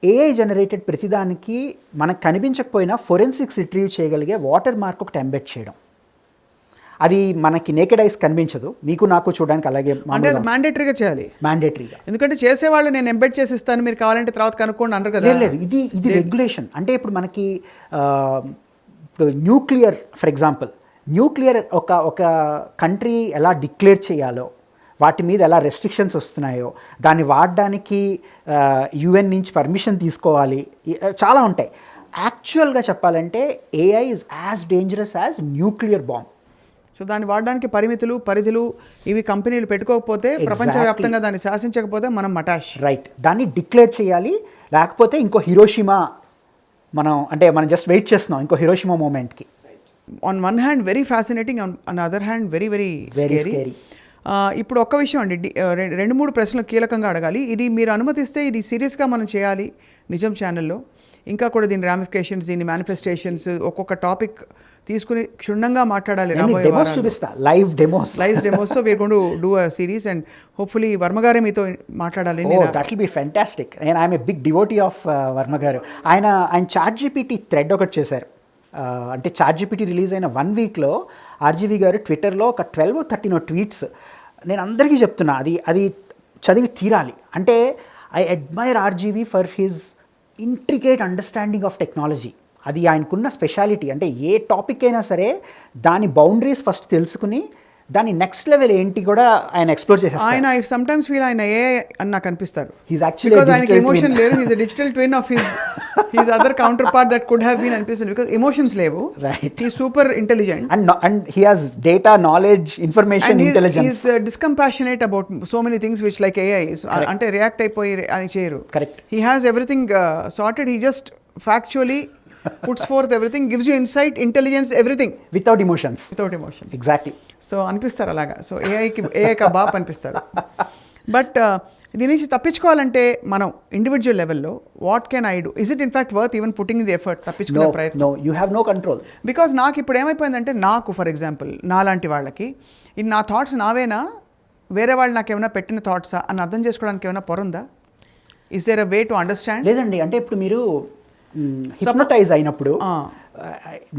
ఏఐ జనరేటెడ్ ప్రతిదానికి మనకు కనిపించకపోయినా ఫోరెన్సిక్స్ రిట్రీవ్ చేయగలిగే వాటర్ మార్క్ ఒకటి ఎంబెడ్ చేయడం. అది మనకి నేకెడ్ ఐస్ కనిపించదు, మీకు నాకు చూడడానికి అలాగే అంటే అది మ్యాండేటరీగా చేయాలి, మ్యాండేటరీగా. ఎందుకంటే చేసేవాళ్ళు నేను ఎంబెడ్ చేసి ఇస్తాను మీరు కావాలంటే తర్వాత కనుక్కోండి అనరు కదా. లేదు, ఇది రెగ్యులేషన్. అంటే ఇప్పుడు మనకి ఇప్పుడు న్యూక్లియర్ ఫర్ ఎగ్జాంపుల్, న్యూక్లియర్ ఒక కంట్రీ ఎలా డిక్లేర్ చేయాలో, వాటి మీద ఎలా రెస్ట్రిక్షన్స్ వస్తున్నాయో, దాన్ని వాడడానికి యుఎన్ నుంచి పర్మిషన్ తీసుకోవాలి, చాలా ఉంటాయి. యాక్చువల్గా చెప్పాలంటే AI is as dangerous as nuclear bomb. So దాన్ని వాడడానికి పరిమితులు పరిధులు ఇవి కంపెనీలు పెట్టుకోకపోతే, ప్రపంచవ్యాప్తంగా దాన్ని శాసించకపోతే మనం మటాష్. రైట్, దాన్ని డిక్లేర్ చేయాలి. లేకపోతే ఇంకో హిరోషిమా మనం జస్ట్ వెయిట్ చేస్తున్నాం ఇంకో హిరోషిమా మూమెంట్కి. On one hand very fascinating, on other hand very very scary. ఇప్పుడు ఒక్క విషయం అండి, 2-3 ప్రశ్నలు కీలకంగా అడగాలి. ఇది మీరు అనుమతిస్తే ఇది సీరియస్గా మనం చేయాలి నిజం ఛానల్లో. ఇంకా కూడా దీని రామిఫికేషన్స్, దీని మేనిఫెస్టేషన్స్, ఒక్కొక్క టాపిక్ తీసుకుని క్షుణ్ణంగా మాట్లాడాలి. లైవ్ డెమోస్ తో we're going to do a series and hopefully Varma గారే మీతో మాట్లాడాలి. That will be fantastic. I'm a big devotee of Varma garu. ఆయన చాట్‌జిపిటి థ్రెడ్ ఒకటి చేశారు. అంటే చాట్‌జిపిటి రిలీజ్ అయిన 1 వీక్లో ఆర్జీవి గారు ట్విట్టర్లో ఒక 12-13 ట్వీట్స్, నేను అందరికీ చెప్తున్నా, అది చదివి తీరాలి. అంటే I admire RGV for his intricate understanding of technology. అది ఆయనకున్న స్పెషాలిటీ. అంటే ఏ టాపిక్ అయినా సరే దాని బౌండరీస్ ఫస్ట్ తెలుసుకుని దాని నెక్స్ట్ లెవెల్ ఏంటి కూడా ఆయన ఎక్స్ప్లోర్ చేసేస్తారు. ఆయన సమ్ టైమ్స్ ఫీల్ ఆయన ఏ అని నాకు అనిపిస్తారు. హీస్ యాక్చువల్లీ ఆయనకి ఎమోషన్ లేదు, he's a digital twin of his other counter part that could have been అనిపిస్తుంది. బికాజ్ ఎమోషన్స్ లేవు, right, he super intelligent and he has data, knowledge, information, intelligence. He's discompassionate about so many things which like AI అంటే react అయిపోయి అని చేయరు. Correct, he has everything sorted. He just factually puts forth everything, gives you insight, intelligence, everything without emotions. Exactly. So అనిపిస్తారు అలాగా. So AI కా బాప్ అనిపిస్తారు. But దీని నుంచి తప్పించుకోవాలంటే మనం ఇండివిజువల్ లెవెల్లో what can I do? Is it in fact worth even putting the effort? తప్పించుకునే ప్రయత్నం. No, you have no control. Because నాకు ఇప్పుడు ఏమైపోయిందంటే, నాకు ఫర్ ఎగ్జాంపుల్ నాలాంటి వాళ్ళకి ఇది నా థాట్స్ నావేనా, వేరే వాళ్ళు నాకు ఏమైనా పెట్టిన థాట్సా అని అర్థం చేసుకోవడానికి ఏమైనా పొరుందా? Is there a way to understand? లేదండి. అంటే ఇప్పుడు మీరు హిప్నోటైజ్ అయినప్పుడు,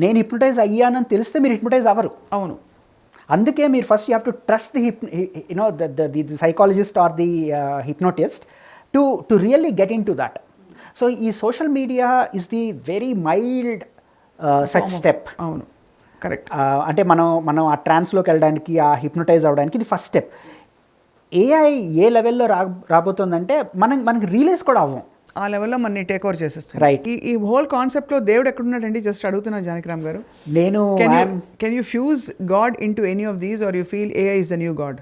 నేను హిప్నోటైజ్ అయ్యానని తెలిస్తే మీరు హిప్నోటైజ్ అవ్వరు. అవును. అందుకే మీరు first you have to trust the psychologist or the hypnotist to really get in to that. So ఈ social media is the very mild such step. అవును, కరెక్ట్. అంటే మనం ఆ ట్రాన్స్లోకి వెళ్ళడానికి, ఆ హిప్నోటైజ్ అవ్వడానికి ఇది ఫస్ట్ స్టెప్. ఏఐ ఏ లెవెల్లో రాబోతుందంటే మనకి రియలైజ్ కూడా అవ్వం. ఆ లెవెల్లో మనని టేక్ ఓవర్ చేసేస్తాం. రైట్. ఈ హోల్ కాన్సెప్ట్లో దేవుడు ఎక్కడున్నాడండి? జస్ట్ అడుగుతున్నాను జానకిరామ్ గారు. Can you fuse God in to any of these or you feel AI is the new God?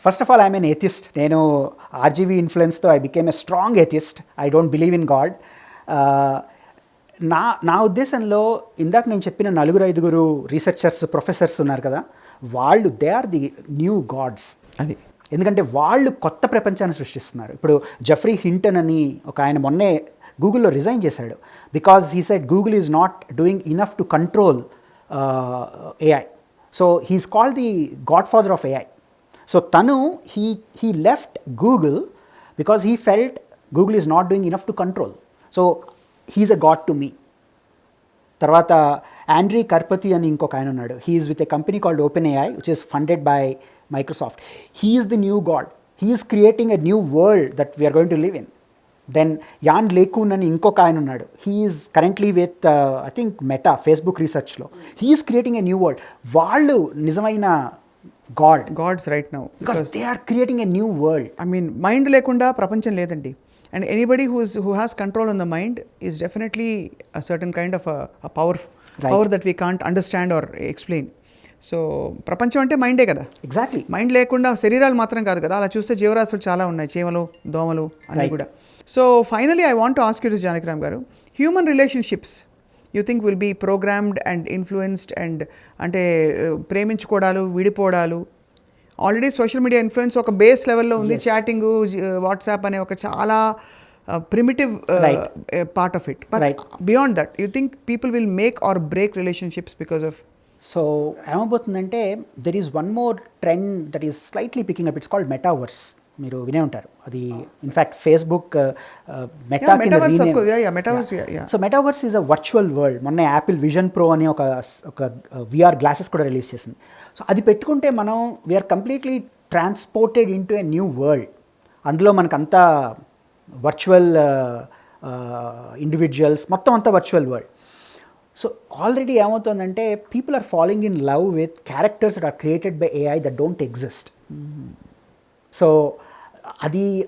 First of all I'm an atheist. నేను ఆర్జీవీ ఇన్ఫ్లుయెన్స్తో I became a strong atheist. I don't believe in God. నా ఉద్దేశంలో ఇందాక నేను చెప్పిన 4-5 researchers, professors ఉన్నారు కదా, వాళ్ళు they are the new gods. అది ఎందుకంటే వాళ్ళు కొత్త ప్రపంచాన్ని సృష్టిస్తున్నారు. ఇప్పుడు జెఫ్రీ హింటన్ అని ఒక ఆయన మొన్నే గూగుల్లో రిజైన్ చేశాడు. Because he said Google is not doing enough to control AI. So he's called the godfather of AI. So తను he left Google because he felt Google is not doing enough to control. So he's a god to me. తర్వాత Andrej Karpathy అని ఇంకొక ఆయన ఉన్నాడు. He is with a company called OpenAI which is funded by Microsoft. He is the new God. He is creating a new world that we are going to live in. Then Jan LeCun అని ఇంకొక ఆయన ఉన్నాడు. He is currently with I think Meta, Facebook researchలో. He is creating a new world. వాళ్ళు నిజమైన gods right now because they are creating a new world. I mean mind లేకుండా ప్రపంచం లేదండి. And anybody who has control on the mind is definitely a certain kind of a power that we can't understand or explain. So ప్రపంచం అంటే మైండే కదా. Exactly. Mind లేకుండా శరీరాలు మాత్రం కాదు కదా. అలా చూస్తే జీవరాశులు చాలా ఉన్నాయి, చీమలు, దోమలు అన్నీ కూడా. So finally I want to ask you this Janakiram గారు, human relationships you think will be programmed and influenced and అంటే ప్రేమించుకోవడాలు, విడిపోవడాలు, ఆల్రెడీ సోషల్ మీడియా ఇన్ఫ్లుయెన్స్ ఒక బేస్ లెవెల్లో ఉంది. చాటింగ్, వాట్సాప్ అనే ఒక చాలా primitive part of it. But beyond that you think people will make or break relationships because of? So ఏమవుతుందంటే there is one more trend that is slightly picking up. It's called metaverse. మీరు వినే ఉంటారు. అది in fact Facebook Meta Yeah, metaverse, of course. Yeah, metaverse. Yeah. So metaverse is a virtual world. మొన్న Apple Vision Pro అని ఒక VR glasses కూడా release చేసింది. So అది పెట్టుకుంటే మనం we're completely transported in to a new world. అందులో మనకంతా వర్చువల్ ఇండివిజువల్స్ మొత్తం అంతా వర్చువల్ వరల్డ్. సో ఆల్రెడీ ఏమవుతుందంటే people are following in love with characters that are created by AI that don't exist. So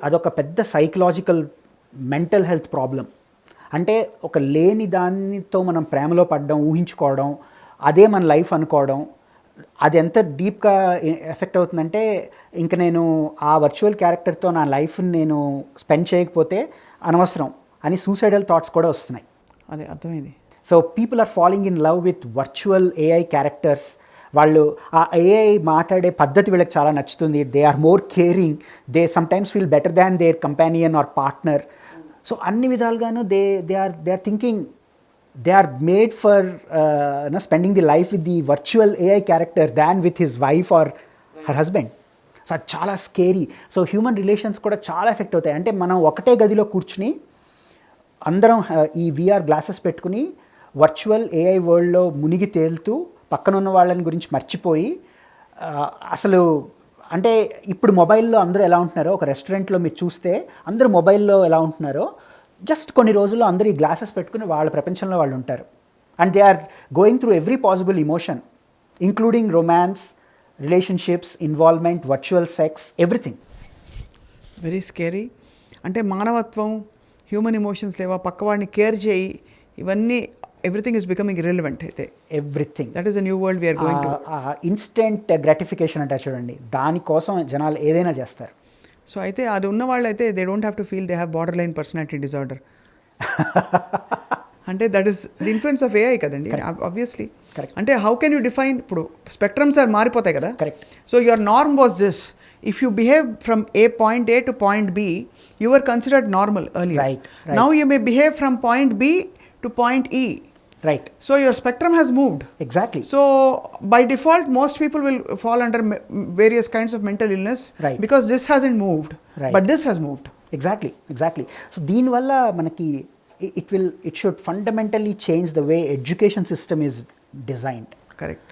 అదొక పెద్ద సైకలాజికల్ మెంటల్ హెల్త్ ప్రాబ్లం. అంటే ఒక లేని దానితో మనం ప్రేమలో పడడం, ఊహించుకోవడం, అదే మన లైఫ్ అనుకోవడం, అది ఎంత డీప్గా ఎఫెక్ట్ అవుతుందంటే ఇంక నేను ఆ వర్చువల్ క్యారెక్టర్తో నా లైఫ్ని నేను స్పెండ్ చేయకపోతే అనవసరం అని సూసైడల్ థాట్స్ కూడా వస్తున్నాయి. అదే అర్థమైంది. So people are following in love with virtual AI characters. వాళ్ళు ఆ ఏఐ మాట్లాడే పద్ధతి వీళ్ళకి చాలా నచ్చుతుంది. They are more caring, they sometimes feel better than their companion or partner. So అన్ని విధాలుగాను they are thinking they are made for spending the life with the virtual AI character than with his wife or her husband. So అది చాలా scary. So human relations కూడా చాలా effect అవుతాయి. అంటే మనం ఒకటే గదిలో కూర్చుని అందరం ఈ విఆర్ గ్లాసెస్ పెట్టుకుని వర్చువల్ ఏఐ వరల్డ్లో మునిగి తేలుతూ పక్కనున్న వాళ్ళని గురించి మర్చిపోయి అసలు అంటే ఇప్పుడు మొబైల్లో అందరూ ఎలా ఉంటున్నారో, ఒక రెస్టారెంట్లో మీరు చూస్తే అందరూ మొబైల్లో ఎలా ఉంటున్నారో జస్ట్ కొన్ని రోజుల్లో అందరూ ఈ గ్లాసెస్ పెట్టుకుని వాళ్ళ ప్రపంచంలో వాళ్ళు ఉంటారు. And they are going through every possible emotion including romance, relationships, involvement, virtual sex, everything. Very scary. అంటే మానవత్వం, హ్యూమన్ ఎమోషన్స్ లేవా, పక్కవాడిని కేర్ చేయి, ఇవన్నీ ఎవ్రీథింగ్ ఈస్ బికమింగ్ ఇర్రెలెవెంట్. అయితే everything that is a new world we're going to. Instant gratification అంటే చూడండి, దానికోసం జనాలు ఏదైనా చేస్తారు. సో అయితే అది ఉన్న వాళ్ళు అయితే they don't have to feel they have borderline personality disorder. అంటే that is the influence of AI కదండి, ఆబ్వియస్లీ. అంటే హౌ కెన్ యూ డిఫైన్, ఇప్పుడు స్పెక్ట్రమ్స్ ఆర్ మారిపోతాయి కదా. Correct. So your norm was this, if you behave from point A to point B, you are considered normal earlier. Right. Now you may behave from point B to point E. Right. So your spectrum has moved. Exactly. So by default, most people will fall under various kinds of mental illness. Right. Because this hasn't moved. Right. But this has moved. Exactly. So దీనివల్ల మనకి it should fundamentally change the way education system is designed. Correct.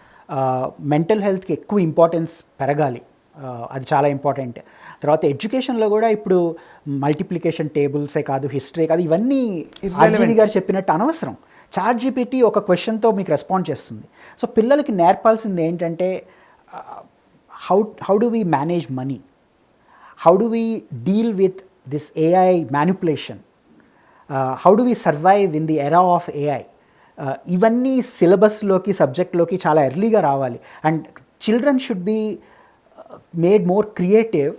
Mental హెల్త్కి ఎక్కువ importance పెరగాలి. అది చాలా important. తర్వాత ఎడ్యుకేషన్లో కూడా ఇప్పుడు మల్టిప్లికేషన్ టేబుల్సే కాదు, హిస్టరీ కాదు, ఇవన్నీ ఆర్జీవి గారు చెప్పినట్టు అనవసరం. చాట్ జీపీటీ ఒక క్వశ్చన్తో మీకు రెస్పాండ్ చేస్తుంది. సో పిల్లలకి నేర్పాల్సింది ఏంటంటే how do we manage money, how do we deal with this AI manipulation, how do we survive in the era of AI. ఇవన్నీ సిలబస్లోకి, సబ్జెక్ట్లోకి చాలా ఎర్లీగా రావాలి. And children should be made more creative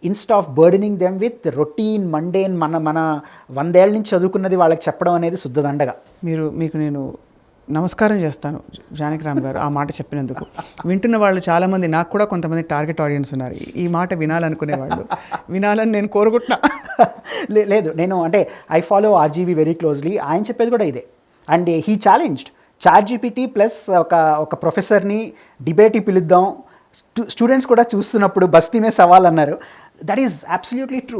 instead of burdening them with routine mundane. మన 100 ఏళ్ళ నుంచి చదువుకున్నది వాళ్ళకి చెప్పడం అనేది శుద్ధదండగా. మీకు నేను నమస్కారం చేస్తాను జానకిరామ్ గారు, ఆ మాట చెప్పినందుకు. వింటున్న వాళ్ళు చాలామంది, నాకు కూడా కొంతమంది టార్గెట్ ఆడియన్స్ ఉన్నారు, ఈ మాట వినాలనుకునే వాళ్ళు. వినాలని నేను కోరుకుంటున్నా. లేదు, నేను అంటే I follow RGV very closely. ఆయన చెప్పేది కూడా ఇదే. And he challenged ChatGPT plus ఒక ప్రొఫెసర్ని డిబేట్కి పిలుద్దాం, స్టూడెంట్స్ కూడా చూస్తున్నప్పుడు బస్తీ మే సవాల్ అన్నారు. That is absolutely true.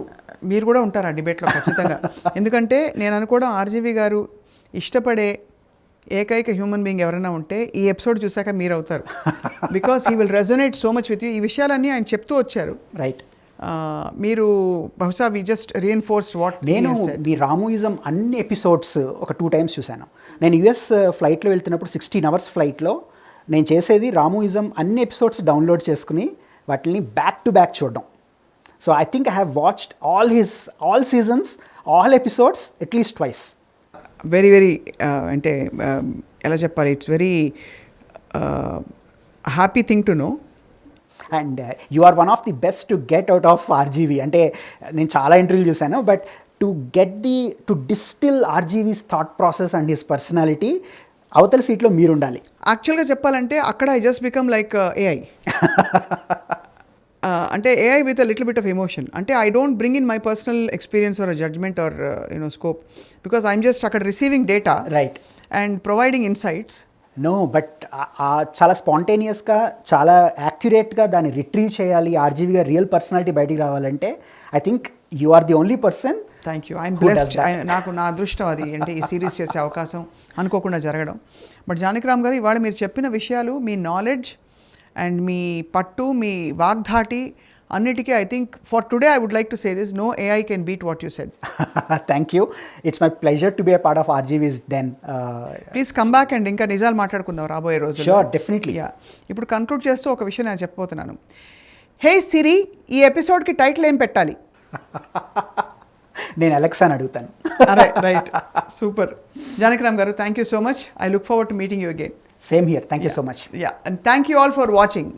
మీరు కూడా ఉంటారు ఆ డిబేట్లో ఖచ్చితంగా. ఎందుకంటే నేను అనుకోవడం, ఆర్జీవి గారు ఇష్టపడే ఏకైక హ్యూమన్ బీయింగ్ ఎవరైనా ఉంటే ఈ ఎపిసోడ్ చూసాక మీరు అవుతారు. Because he will resonate so much with you. ఈ విషయాలన్నీ ఆయన చెప్తూ వచ్చారు. రైట్. మీరు బహుశా వి జస్ట్ రీఎన్ఫోర్స్డ్ వాట్. నేను మీ రామోయిజం అన్ని ఎపిసోడ్స్ ఒక 2 times చూశాను. నేను యుఎస్ ఫ్లైట్లో వెళ్తున్నప్పుడు 16 hours ఫ్లైట్లో నేను చేసేది రామోయిజం అన్ని ఎపిసోడ్స్ డౌన్లోడ్ చేసుకుని వాటిని బ్యాక్ టు బ్యాక్ చూడడం. So I think I have watched all seasons, all episodes at least twice. Very very అంటే ఎలా చెప్పాలి, it's very happy thing to know. And you are one of the best to get out of RGV. అంటే నేను చాలా interview చూశాను, but to distil RGV's thought process and his personality, అవతల సీట్లో మీరు ఉండాలి. యాక్చువల్గా చెప్పాలంటే అక్కడ I just become like AI. అంటే AI with a little bit of emotion. అంటే I don't bring in my personal experience or judgement or scope, because I'm just అక్కడ receiving data right and providing insights no but చాలా స్పాంటేనియస్గా చాలా యాక్యురేట్గా దాన్ని retrieve చేయాలి, ఆర్జీవీగా real personality బయటికి రావాలంటే I think you are the only person. Thank you, I'm blessed. నాకు నా అదృష్టం అది అంటే ఈ సిరీస్ చేసే అవకాశం అనుకోకుండా జరగడం. బట్ జానకిరామ్ గారు, ఇవాళ మీరు చెప్పిన విషయాలు, మీ నాలెడ్జ్ అండ్ మీ పట్టు, మీ వాగ్ధాటి అన్నిటికీ I think for today I would like to say this, no AI can beat what you said. Thank you, it's my pleasure to be a part of RGV's den. Please come back and ఇంకా నిజాలు మాట్లాడుకుందాం రాబోయే రోజు. Sure, definitely. ఇప్పుడు conclude చేస్తూ ఒక విషయం నేను చెప్పబోతున్నాను. హే సిరి, ఈ ఎపిసోడ్కి టైటిల్ ఏం పెట్టాలి? నేను అలెక్సాని అడుగుతాను. Right, super. Janakiram garu, thank you so much. I look forward to meeting you again. Same here, thank you so much. And thank you all for watching.